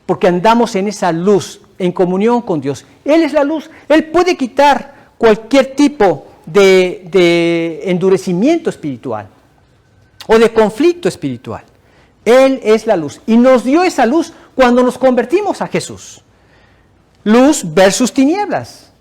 Porque andamos en esa luz, en comunión con Dios. Él es la luz. Él puede quitar cualquier tipo de endurecimiento espiritual o de conflicto espiritual. Él es la luz y nos dio esa luz cuando nos convertimos a Jesús. Luz versus tinieblas.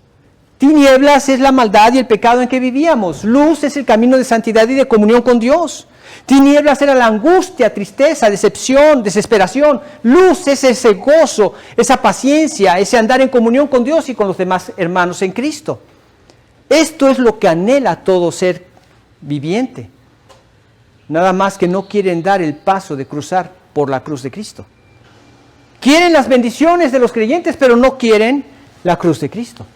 Tinieblas es la maldad y el pecado en que vivíamos. Luz es el camino de santidad y de comunión con Dios. Tinieblas era la angustia, tristeza, decepción, desesperación. Luz es ese gozo, esa paciencia, ese andar en comunión con Dios y con los demás hermanos en Cristo. Esto es lo que anhela todo ser viviente. Nada más que no quieren dar el paso de cruzar por la cruz de Cristo. Quieren las bendiciones de los creyentes, pero no quieren la cruz de Cristo.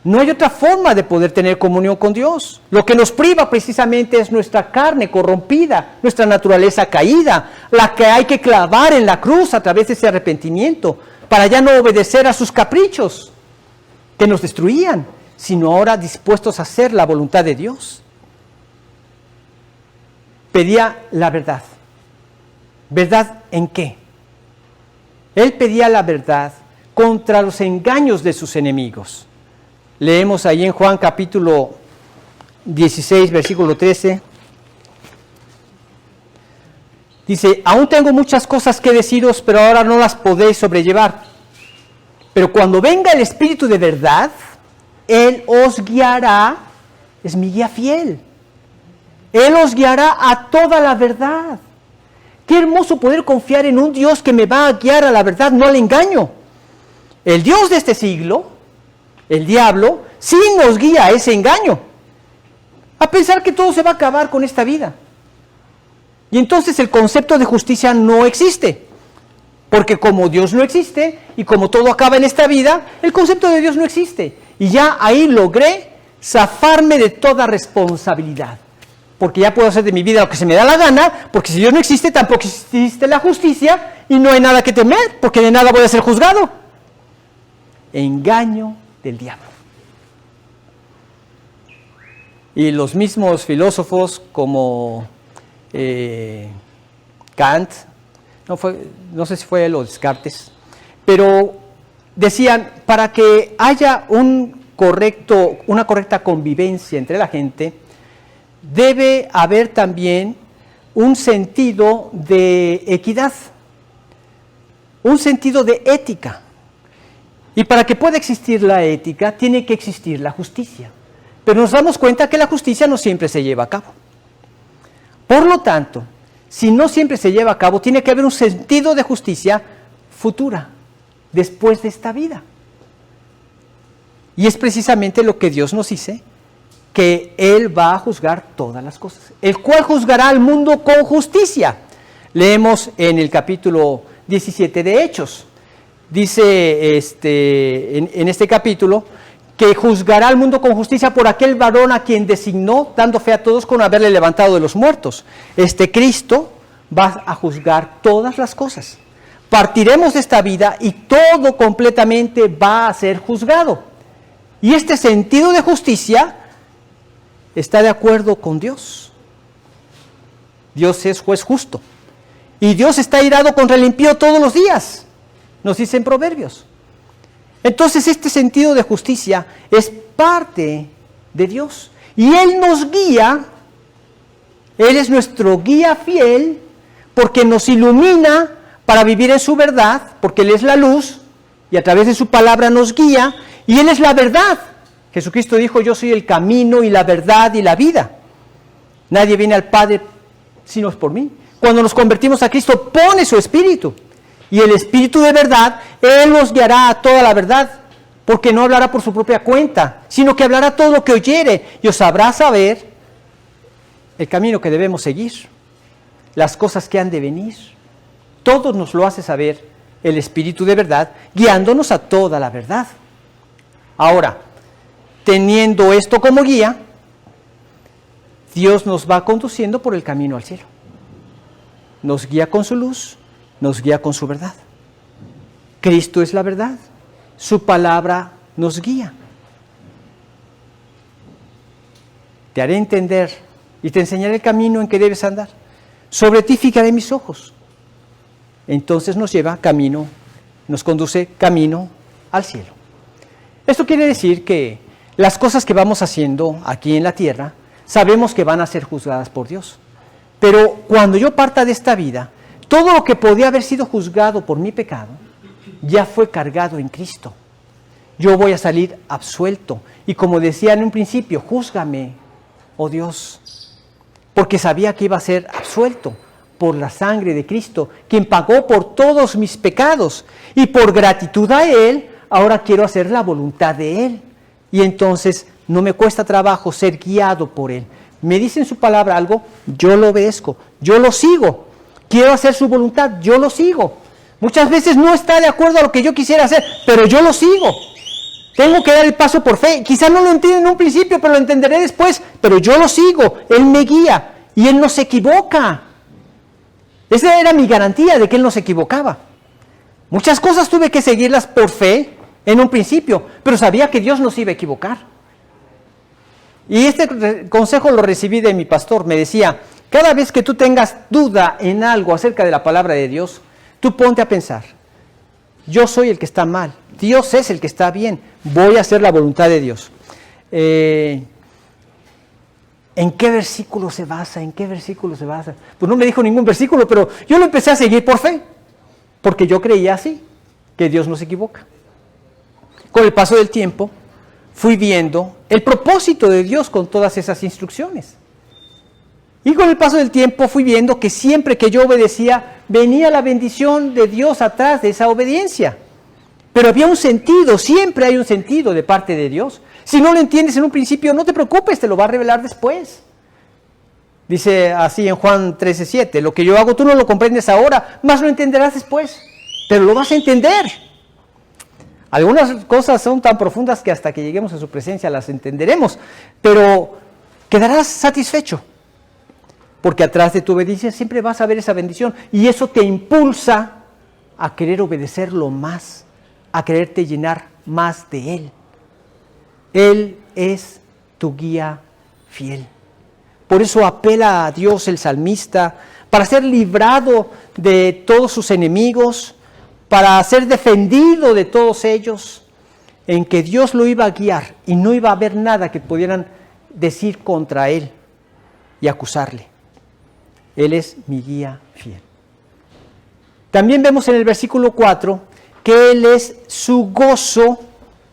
No hay otra forma de poder tener comunión con Dios. Lo que nos priva precisamente es nuestra carne corrompida, nuestra naturaleza caída, la que hay que clavar en la cruz a través de ese arrepentimiento, para ya no obedecer a sus caprichos que nos destruían, sino ahora dispuestos a hacer la voluntad de Dios. Pedía la verdad. ¿Verdad en qué? Él pedía la verdad contra los engaños de sus enemigos. Leemos ahí en Juan capítulo 16, versículo 13. Dice, aún tengo muchas cosas que deciros, pero ahora no las podéis sobrellevar. Pero cuando venga el Espíritu de verdad, Él os guiará, es mi guía fiel. Él os guiará a toda la verdad. Qué hermoso poder confiar en un Dios que me va a guiar a la verdad, no al engaño. El Dios de este siglo, el diablo, sí nos guía a ese engaño, a pensar que todo se va a acabar con esta vida. Y entonces el concepto de justicia no existe, porque como Dios no existe y como todo acaba en esta vida, el concepto de Dios no existe. Y ya ahí logré zafarme de toda responsabilidad, porque ya puedo hacer de mi vida lo que se me da la gana, porque si Dios no existe, tampoco existe la justicia y no hay nada que temer, porque de nada voy a ser juzgado. Engaño del diablo. Y los mismos filósofos como Kant, no sé si fue él o Descartes, pero decían, para que haya una correcta convivencia entre la gente, debe haber también un sentido de equidad, un sentido de ética. Y para que pueda existir la ética, tiene que existir la justicia. Pero nos damos cuenta que la justicia no siempre se lleva a cabo. Por lo tanto, si no siempre se lleva a cabo, tiene que haber un sentido de justicia futura, después de esta vida. Y es precisamente lo que Dios nos dice, que Él va a juzgar todas las cosas, el cual juzgará al mundo con justicia. Leemos en el capítulo 17 de Hechos. Dice en este capítulo que juzgará al mundo con justicia por aquel varón a quien designó, dando fe a todos con haberle levantado de los muertos. Cristo va a juzgar todas las cosas. Partiremos de esta vida y todo completamente va a ser juzgado. Y este sentido de justicia está de acuerdo con Dios. Dios es juez justo. Y Dios está irado contra el impío todos los días, nos dicen Proverbios. Entonces este sentido de justicia es parte de Dios. Y Él nos guía, Él es nuestro guía fiel, porque nos ilumina para vivir en su verdad, porque Él es la luz, y a través de su palabra nos guía, y Él es la verdad. Jesucristo dijo, yo soy el camino y la verdad y la vida. Nadie viene al Padre sino es por mí. Cuando nos convertimos a Cristo, pone su Espíritu. Y el Espíritu de verdad, Él nos guiará a toda la verdad, porque no hablará por su propia cuenta, sino que hablará todo lo que oyere y os habrá saber el camino que debemos seguir, las cosas que han de venir. Todo nos lo hace saber el Espíritu de verdad, guiándonos a toda la verdad. Ahora, teniendo esto como guía, Dios nos va conduciendo por el camino al cielo. Nos guía con su luz, nos guía con su verdad. Cristo es la verdad, su palabra nos guía. Te haré entender y te enseñaré el camino en que debes andar. Sobre ti fijaré mis ojos. Entonces nos lleva camino, nos conduce camino al cielo. Esto quiere decir que las cosas que vamos haciendo aquí en la tierra, sabemos que van a ser juzgadas por Dios. Pero cuando yo parta de esta vida, todo lo que podía haber sido juzgado por mi pecado, ya fue cargado en Cristo. Yo voy a salir absuelto. Y como decía en un principio, júzgame, oh Dios, porque sabía que iba a ser absuelto por la sangre de Cristo, quien pagó por todos mis pecados. Y por gratitud a Él, ahora quiero hacer la voluntad de Él. Y entonces no me cuesta trabajo ser guiado por Él. Me dice en su palabra algo, yo lo obedezco, yo lo sigo. Quiero hacer su voluntad, yo lo sigo. Muchas veces no está de acuerdo a lo que yo quisiera hacer, pero yo lo sigo. Tengo que dar el paso por fe. Quizás no lo entiendo en un principio, pero lo entenderé después. Pero yo lo sigo, Él me guía y Él no se equivoca. Esa era mi garantía de que Él no se equivocaba. Muchas cosas tuve que seguirlas por fe en un principio, pero sabía que Dios no se iba a equivocar. Y este consejo lo recibí de mi pastor. Me decía, cada vez que tú tengas duda en algo acerca de la palabra de Dios, tú ponte a pensar, yo soy el que está mal, Dios es el que está bien, voy a hacer la voluntad de Dios. ¿En qué versículo se basa? ¿En qué versículo se basa? Pues no me dijo ningún versículo, pero yo lo empecé a seguir por fe, porque yo creía así, que Dios no se equivoca. Con el paso del tiempo, fui viendo el propósito de Dios con todas esas instrucciones. Y con el paso del tiempo fui viendo que siempre que yo obedecía, venía la bendición de Dios atrás de esa obediencia. Pero había un sentido, siempre hay un sentido de parte de Dios. Si no lo entiendes en un principio, no te preocupes, te lo va a revelar después. Dice así en Juan 13:7, lo que yo hago tú no lo comprendes ahora, más lo entenderás después, pero lo vas a entender. Algunas cosas son tan profundas que hasta que lleguemos a su presencia las entenderemos, pero quedarás satisfecho, porque atrás de tu obediencia siempre vas a ver esa bendición, y eso te impulsa a querer obedecerlo más, a quererte llenar más de Él. Él es tu guía fiel. Por eso apela a Dios el salmista, para ser librado de todos sus enemigos, para ser defendido de todos ellos, en que Dios lo iba a guiar y no iba a haber nada que pudieran decir contra Él y acusarle. Él es mi guía fiel. También vemos en el versículo 4 que Él es su gozo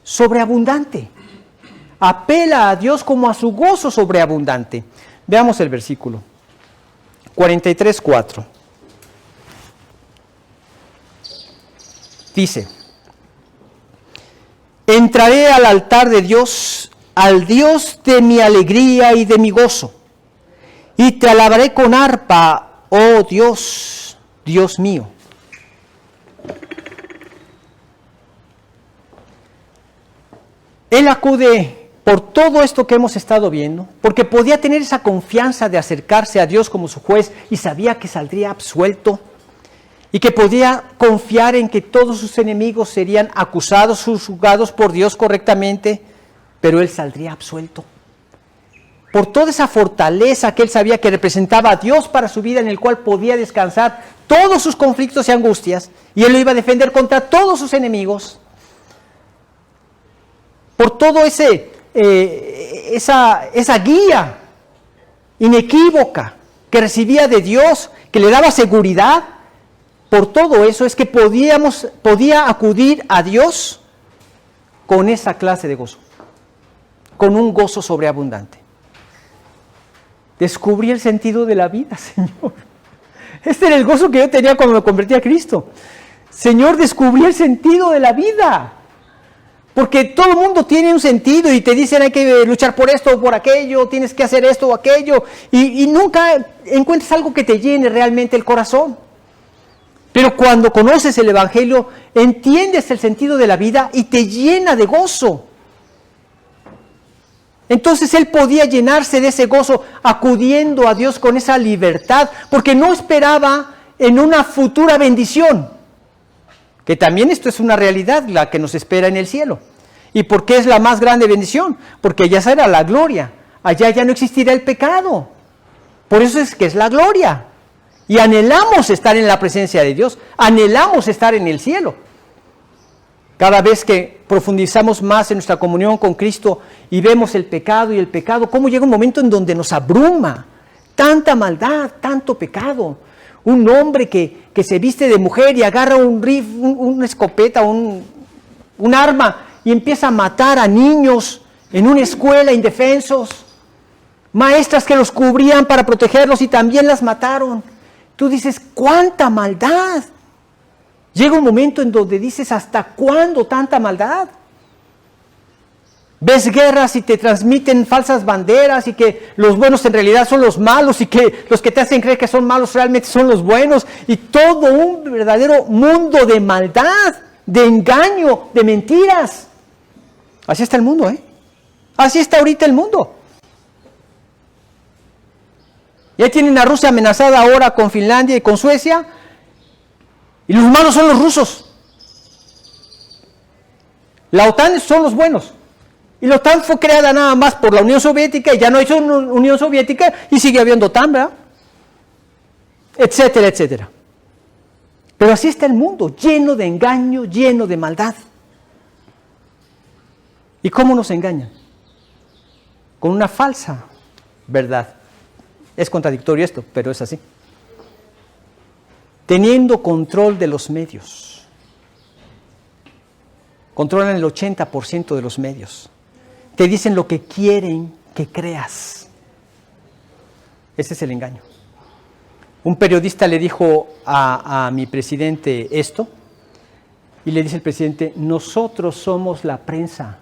sobreabundante. Apela a Dios como a su gozo sobreabundante. Veamos el versículo 43:4. Dice, entraré al altar de Dios, al Dios de mi alegría y de mi gozo, y te alabaré con arpa, oh Dios, Dios mío. Él acude por todo esto que hemos estado viendo, porque podía tener esa confianza de acercarse a Dios como su juez y sabía que saldría absuelto y que podía confiar en que todos sus enemigos serían acusados, juzgados por Dios correctamente, pero él saldría absuelto. Por toda esa fortaleza que él sabía que representaba a Dios para su vida, en el cual podía descansar todos sus conflictos y angustias, y él lo iba a defender contra todos sus enemigos. Por todo esa guía inequívoca que recibía de Dios, que le daba seguridad, por todo eso es que podía acudir a Dios con esa clase de gozo, con un gozo sobreabundante. Descubrí el sentido de la vida, Señor. Este era el gozo que yo tenía cuando me convertí a Cristo. Señor, descubrí el sentido de la vida. Porque todo el mundo tiene un sentido y te dicen hay que luchar por esto o por aquello, tienes que hacer esto o aquello, y nunca encuentras algo que te llene realmente el corazón. Pero cuando conoces el Evangelio, entiendes el sentido de la vida y te llena de gozo. Entonces él podía llenarse de ese gozo acudiendo a Dios con esa libertad, porque no esperaba en una futura bendición. Que también esto es una realidad, la que nos espera en el cielo. ¿Y por qué es la más grande bendición? Porque allá será la gloria, allá ya no existirá el pecado. Por eso es que es la gloria. Y anhelamos estar en la presencia de Dios, anhelamos estar en el cielo. Cada vez que profundizamos más en nuestra comunión con Cristo y vemos el pecado, cómo llega un momento en donde nos abruma tanta maldad, tanto pecado. Un hombre que se viste de mujer y agarra un rifle, una escopeta, un arma y empieza a matar a niños en una escuela indefensos. Maestras que los cubrían para protegerlos y también las mataron. Tú dices, ¡cuánta maldad! Llega un momento en donde dices, ¿hasta cuándo tanta maldad? Ves guerras y te transmiten falsas banderas y que los buenos en realidad son los malos y que los que te hacen creer que son malos realmente son los buenos, y todo un verdadero mundo de maldad, de engaño, de mentiras. Así está el mundo, ¿eh? Así está ahorita el mundo. Ya tienen a Rusia amenazada ahora con Finlandia y con Suecia. Y los malos son los rusos. La OTAN son los buenos. Y la OTAN fue creada nada más por la Unión Soviética y ya no hay Unión Soviética y sigue habiendo OTAN, ¿verdad? Etcétera, etcétera. Pero así está el mundo, lleno de engaño, lleno de maldad. ¿Y cómo nos engañan? Con una falsa verdad. Es contradictorio esto, pero es así. Teniendo control de los medios. Controlan el 80% de los medios. Te dicen lo que quieren que creas. Ese es el engaño. Un periodista le dijo a mi presidente esto, y le dice el presidente, nosotros somos la prensa.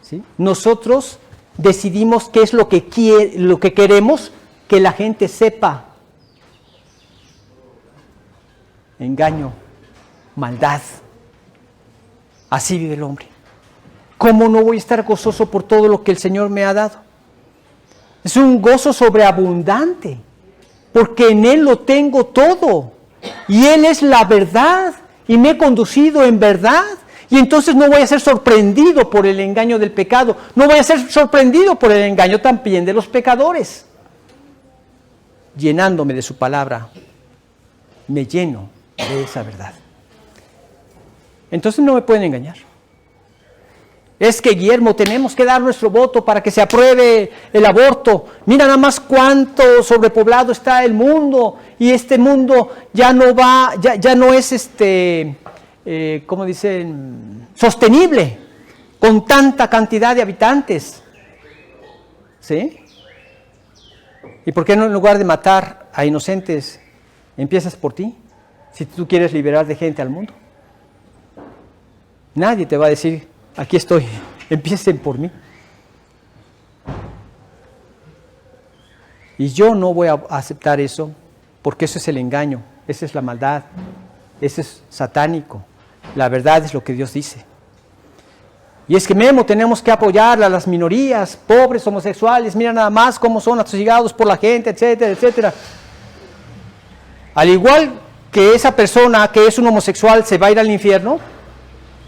¿Sí? Nosotros decidimos qué es lo que queremos que la gente sepa. Engaño, maldad. Así vive el hombre. ¿Cómo no voy a estar gozoso por todo lo que el Señor me ha dado? Es un gozo sobreabundante, porque en Él lo tengo todo. Y Él es la verdad, y me he conducido en verdad. Y entonces no voy a ser sorprendido por el engaño del pecado. No voy a ser sorprendido por el engaño también de los pecadores. Llenándome de su palabra, me lleno de esa verdad. Entonces no me pueden engañar. Es que, Guillermo, tenemos que dar nuestro voto para que se apruebe el aborto. Mira nada más cuánto sobrepoblado está el mundo, y este mundo ya no va, ya no es ¿cómo dicen? Sostenible con tanta cantidad de habitantes. ¿Sí? ¿Y por qué no, en lugar de matar a inocentes, empiezas por ti? Si tú quieres liberar de gente al mundo. Nadie te va a decir, aquí estoy, empiecen por mí. Y yo no voy a aceptar eso, porque eso es el engaño, esa es la maldad, eso es satánico. La verdad es lo que Dios dice. Y es que, Memo, tenemos que apoyar a las minorías, pobres, homosexuales, mira nada más cómo son atosigados por la gente, etcétera, etcétera. Al igual que esa persona que es un homosexual se va a ir al infierno,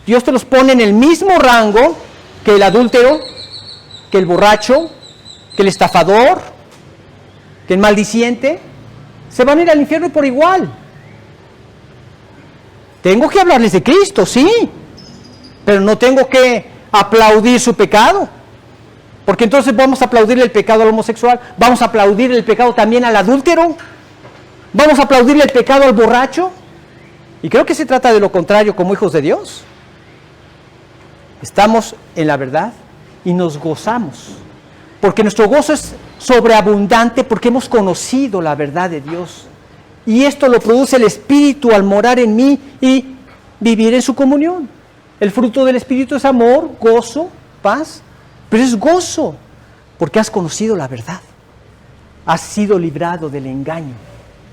Dios te los pone en el mismo rango que el adúltero, que el borracho, que el estafador, que el maldiciente. Se van a ir al infierno por igual. Tengo que hablarles de Cristo, sí, pero no tengo que aplaudir su pecado, porque entonces vamos a aplaudirle el pecado al homosexual, vamos a aplaudirle el pecado también al adúltero, vamos a aplaudirle el pecado al borracho, y creo que se trata de lo contrario como hijos de Dios. Estamos en la verdad y nos gozamos, porque nuestro gozo es sobreabundante porque hemos conocido la verdad de Dios. Y esto lo produce el Espíritu al morar en mí y vivir en su comunión. El fruto del Espíritu es amor, gozo, paz, pero es gozo porque has conocido la verdad. Has sido librado del engaño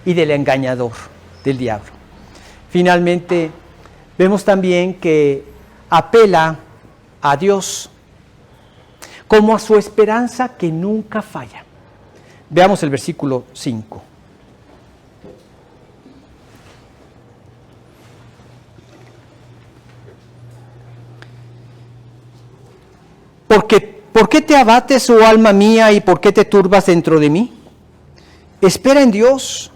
y del engañador, del diablo. Finalmente, vemos también que apela a Dios como a su esperanza que nunca falla. Veamos el versículo 5. ¿Por qué te abates, oh alma mía, y por qué te turbas dentro de mí? Espera en Dios,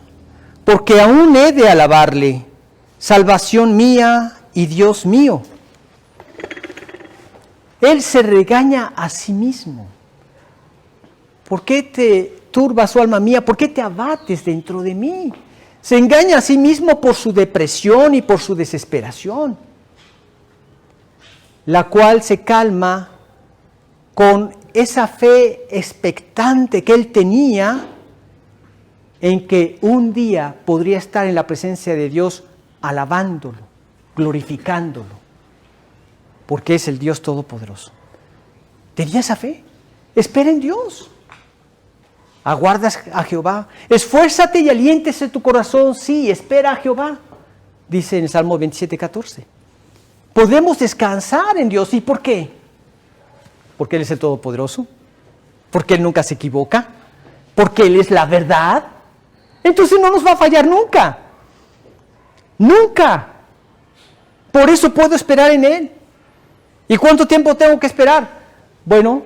porque aún he de alabarle, salvación mía y Dios mío. Él se regaña a sí mismo. ¿Por qué te turbas, oh alma mía? ¿Por qué te abates dentro de mí? Se engaña a sí mismo por su depresión y por su desesperación, la cual se calma con esa fe expectante que él tenía en que un día podría estar en la presencia de Dios alabándolo, glorificándolo, porque es el Dios Todopoderoso. Tenía esa fe. Espera en Dios. Aguardas a Jehová. Esfuérzate y aliéntese tu corazón. Sí, espera a Jehová, dice en el Salmo 27:14. Podemos descansar en Dios. ¿Y por qué? Porque Él es el Todopoderoso, porque Él nunca se equivoca, porque Él es la verdad. Entonces no nos va a fallar nunca. Nunca. Por eso puedo esperar en Él. ¿Y cuánto tiempo tengo que esperar? Bueno,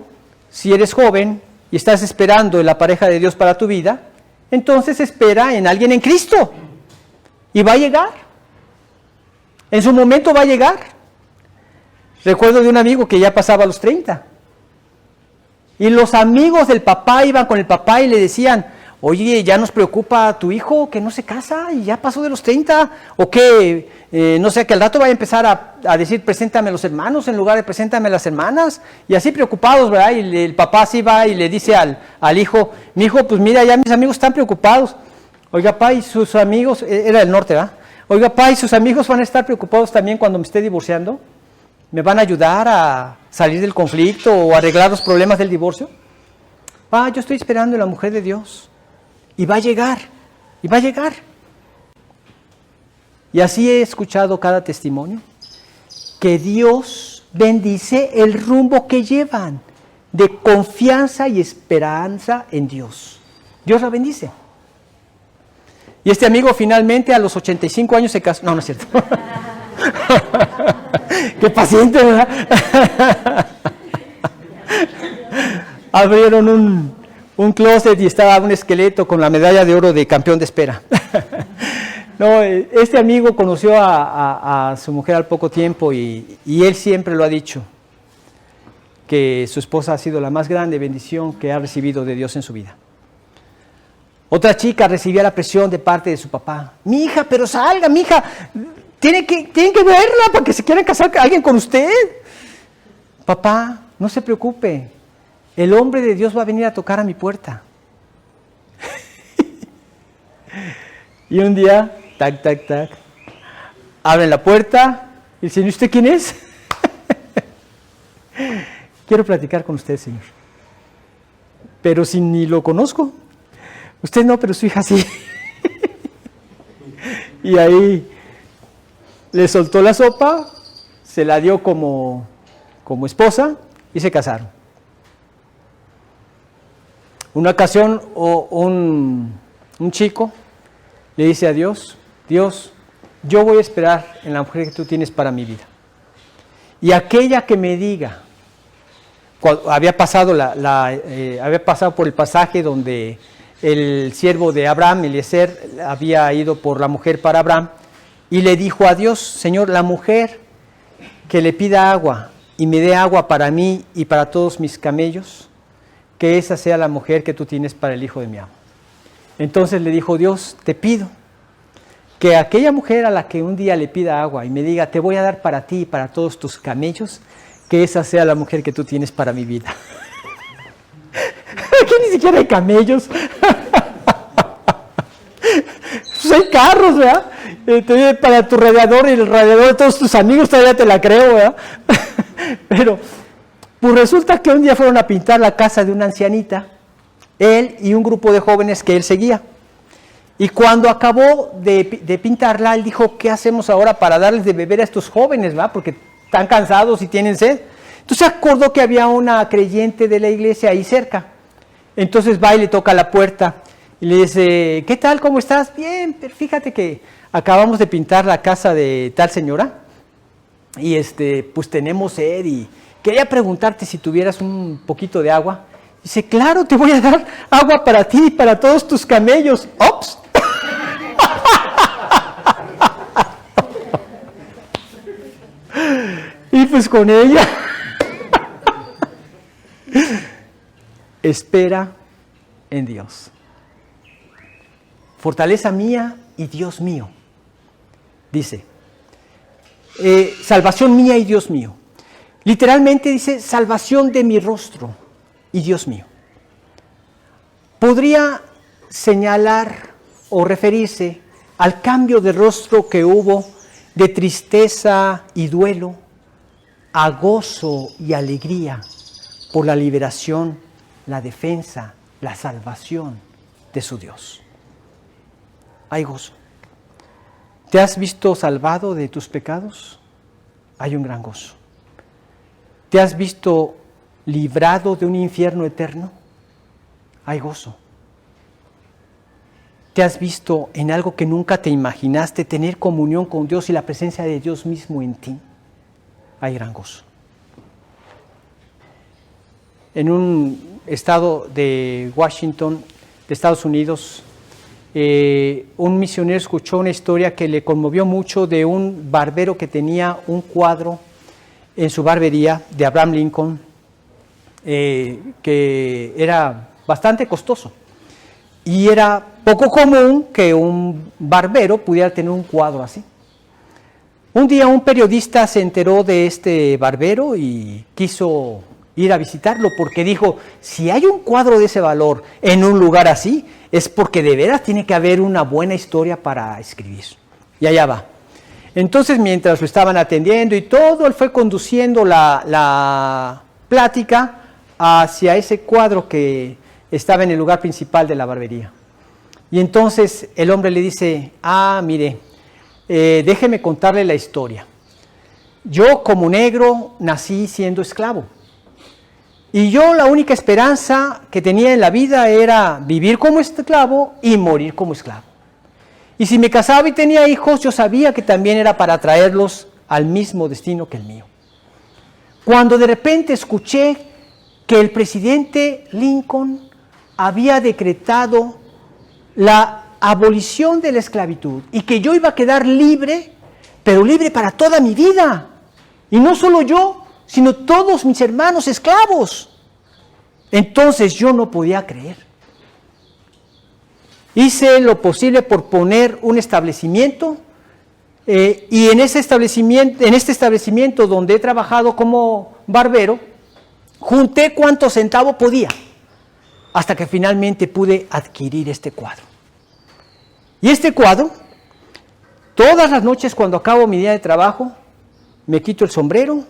si eres joven y estás esperando en la pareja de Dios para tu vida, entonces espera en alguien en Cristo. Y va a llegar. En su momento va a llegar. Recuerdo de un amigo que ya pasaba los 30. Y los amigos del papá iban con el papá y le decían, oye, ya nos preocupa tu hijo que no se casa y ya pasó de los 30. O que, no sé, que al rato vaya a empezar a decir, preséntame a los hermanos en lugar de preséntame a las hermanas. Y así preocupados, ¿verdad? Y el papá así va y le dice al hijo, mi hijo, pues mira, ya mis amigos están preocupados. Oiga, pa, y sus amigos, era del norte, ¿verdad? Oiga, pa, y sus amigos van a estar preocupados también cuando me esté divorciando. ¿Me van a ayudar a salir del conflicto o arreglar los problemas del divorcio? Pa, yo estoy esperando en la mujer de Dios. Y va a llegar, y va a llegar. Y así he escuchado cada testimonio, que Dios bendice el rumbo que llevan, de confianza y esperanza en Dios. Dios la bendice. Y este amigo finalmente a los 85 años se casó. No, no es cierto. Qué paciente, ¿verdad? Abrieron un closet y estaba un esqueleto con la medalla de oro de campeón de espera. No, este amigo conoció a su mujer al poco tiempo y él siempre lo ha dicho, que su esposa ha sido la más grande bendición que ha recibido de Dios en su vida. Otra chica recibía la presión de parte de su papá. Mi hija, pero salga, mi hija, tienen que verla para que se quieran casar alguien con usted. Papá, no se preocupe, el hombre de Dios va a venir a tocar a mi puerta. Y un día, tac, tac, tac, abren la puerta y dicen, ¿y usted quién es? Quiero platicar con usted, señor. Pero si ni lo conozco. Usted no, pero su hija sí. Y ahí le soltó la sopa, se la dio como esposa y se casaron. Una ocasión un chico le dice a Dios, Dios, yo voy a esperar en la mujer que tú tienes para mi vida. Y aquella que me diga, había pasado por el pasaje donde el siervo de Abraham, Eliezer, había ido por la mujer para Abraham y le dijo a Dios, Señor, la mujer que le pida agua y me dé agua para mí y para todos mis camellos, que esa sea la mujer que tú tienes para el hijo de mi amo. Entonces le dijo Dios, te pido que aquella mujer a la que un día le pida agua y me diga, te voy a dar para ti y para todos tus camellos, que esa sea la mujer que tú tienes para mi vida. Aquí ni siquiera hay camellos. Pues hay carros, ¿verdad? Para tu radiador y el radiador de todos tus amigos todavía te la creo, ¿verdad? Pero pues resulta que un día fueron a pintar la casa de una ancianita, él y un grupo de jóvenes que él seguía. Y cuando acabó de pintarla, él dijo, ¿qué hacemos ahora para darles de beber a estos jóvenes, ¿verdad? Porque están cansados y tienen sed. Entonces se acordó que había una creyente de la iglesia ahí cerca. Entonces va y le toca la puerta y le dice, ¿qué tal? ¿Cómo estás? Bien, pero fíjate que acabamos de pintar la casa de tal señora y pues tenemos sed y quería preguntarte si tuvieras un poquito de agua. Dice, claro, te voy a dar agua para ti y para todos tus camellos. ¡Ops! Y pues con ella espera en Dios. Fortaleza mía y Dios mío. Dice, salvación mía y Dios mío. Literalmente dice, salvación de mi rostro y Dios mío. Podría señalar o referirse al cambio de rostro que hubo de tristeza y duelo a gozo y alegría por la liberación, la defensa, la salvación de su Dios. Hay gozo. ¿Te has visto salvado de tus pecados? hay un gran gozo. ¿Te has visto librado de un infierno eterno? Hay gozo. ¿Te has visto en algo que nunca te imaginaste, tener comunión con Dios y la presencia de Dios mismo en ti? Hay gran gozo. En un estado de Washington, de Estados Unidos, un misionero escuchó una historia que le conmovió mucho de un barbero que tenía un cuadro en su barbería de Abraham Lincoln, que era bastante costoso. Y era poco común que un barbero pudiera tener un cuadro así. Un día un periodista se enteró de este barbero y quiso ir a visitarlo porque dijo, si hay un cuadro de ese valor en un lugar así, es porque de veras tiene que haber una buena historia para escribir. Y allá va. Entonces, mientras lo estaban atendiendo y todo, él fue conduciendo la plática hacia ese cuadro que estaba en el lugar principal de la barbería. Y entonces el hombre le dice, mire, déjeme contarle la historia. Yo como negro nací siendo esclavo. Y yo la única esperanza que tenía en la vida era vivir como esclavo y morir como esclavo. Y si me casaba y tenía hijos, yo sabía que también era para traerlos al mismo destino que el mío. Cuando de repente escuché que el presidente Lincoln había decretado la abolición de la esclavitud y que yo iba a quedar libre, pero libre para toda mi vida. Y no solo yo, sino todos mis hermanos esclavos. Entonces yo no podía creer. Hice lo posible por poner un establecimiento y en este establecimiento donde he trabajado como barbero, junté cuanto centavo podía, hasta que finalmente pude adquirir este cuadro. Y este cuadro, todas las noches cuando acabo mi día de trabajo, me quito el sombrero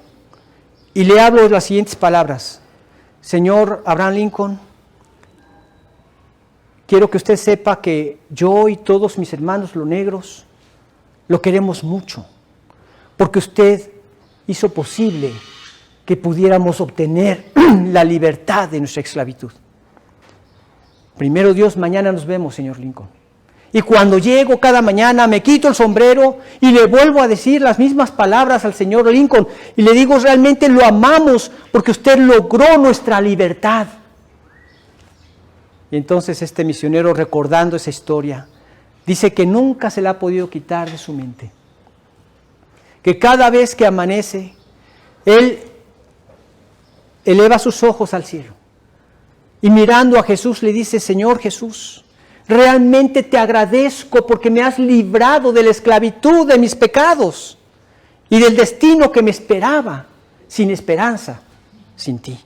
y le hablo las siguientes palabras. Señor Abraham Lincoln, quiero que usted sepa que yo y todos mis hermanos los negros lo queremos mucho, porque usted hizo posible que pudiéramos obtener la libertad de nuestra esclavitud. Primero Dios, mañana nos vemos, señor Lincoln. Y cuando llego cada mañana me quito el sombrero y le vuelvo a decir las mismas palabras al señor Lincoln y le digo, realmente lo amamos porque usted logró nuestra libertad. Y entonces este misionero, recordando esa historia, dice que nunca se la ha podido quitar de su mente. Que cada vez que amanece, él eleva sus ojos al cielo y mirando a Jesús le dice, Señor Jesús, realmente te agradezco porque me has librado de la esclavitud de mis pecados y del destino que me esperaba, sin esperanza, sin ti.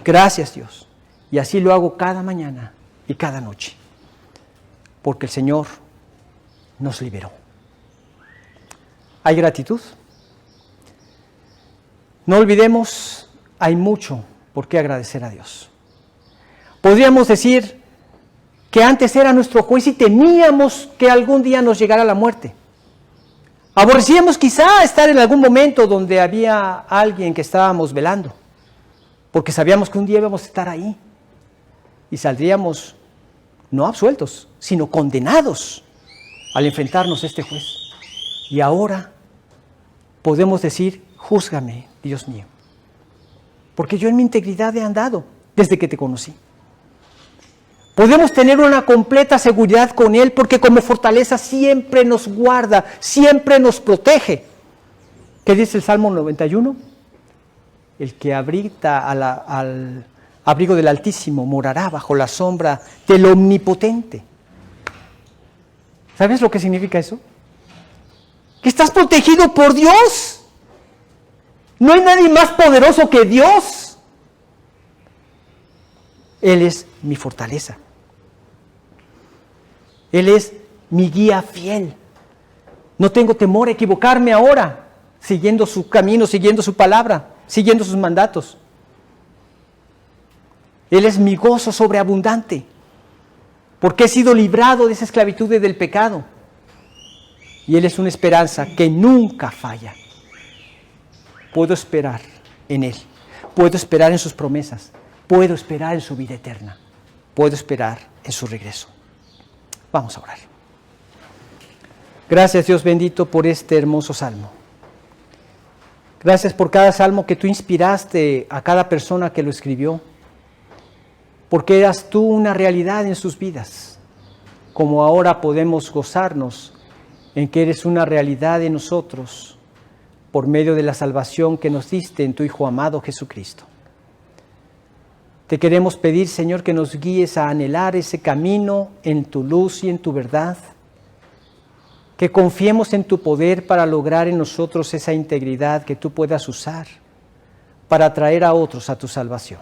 Gracias, Dios. Y así lo hago cada mañana y cada noche, porque el Señor nos liberó. ¿Hay gratitud? No olvidemos, hay mucho por qué agradecer a Dios. Podríamos decir que antes era nuestro juez y temíamos que algún día nos llegara la muerte. Aborrecíamos quizá estar en algún momento donde había alguien que estábamos velando, porque sabíamos que un día íbamos a estar ahí y saldríamos no absueltos, sino condenados al enfrentarnos a este juez. Y ahora podemos decir, júzgame, Dios mío, porque yo en mi integridad he andado desde que te conocí. Podemos tener una completa seguridad con Él porque como fortaleza siempre nos guarda, siempre nos protege. ¿Qué dice el Salmo 91? El que habita al abrigo del Altísimo morará bajo la sombra del Omnipotente. ¿Sabes lo que significa eso? Que estás protegido por Dios. No hay nadie más poderoso que Dios. Él es mi fortaleza. Él es mi guía fiel. No tengo temor a equivocarme ahora, siguiendo su camino, siguiendo su palabra, siguiendo sus mandatos. Él es mi gozo sobreabundante, porque he sido librado de esa esclavitud y del pecado. Y Él es una esperanza que nunca falla. puedo esperar en Él, puedo esperar en sus promesas, puedo esperar en su vida eterna, puedo esperar en su regreso. Vamos a orar. Gracias, Dios bendito, por este hermoso salmo. Gracias por cada salmo que tú inspiraste a cada persona que lo escribió, porque eras tú una realidad en sus vidas, como ahora podemos gozarnos en que eres una realidad en nosotros por medio de la salvación que nos diste en tu Hijo amado Jesucristo. Te queremos pedir, Señor, que nos guíes a anhelar ese camino en tu luz y en tu verdad, que confiemos en tu poder para lograr en nosotros esa integridad que tú puedas usar para atraer a otros a tu salvación.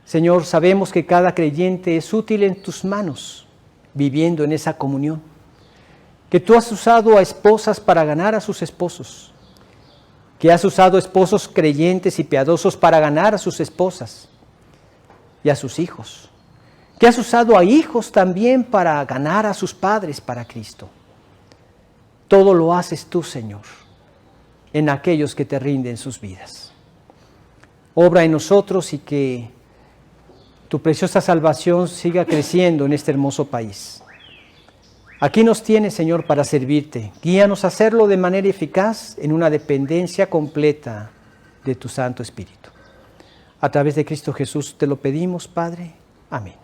Señor, sabemos que cada creyente es útil en tus manos, viviendo en esa comunión, que tú has usado a esposas para ganar a sus esposos, que has usado esposos creyentes y piadosos para ganar a sus esposas y a sus hijos, que has usado a hijos también para ganar a sus padres para Cristo. Todo lo haces tú, Señor, en aquellos que te rinden sus vidas. Obra en nosotros y que tu preciosa salvación siga creciendo en este hermoso país. Aquí nos tienes, Señor, para servirte. Guíanos a hacerlo de manera eficaz en una dependencia completa de tu Santo Espíritu. A través de Cristo Jesús te lo pedimos, Padre. Amén.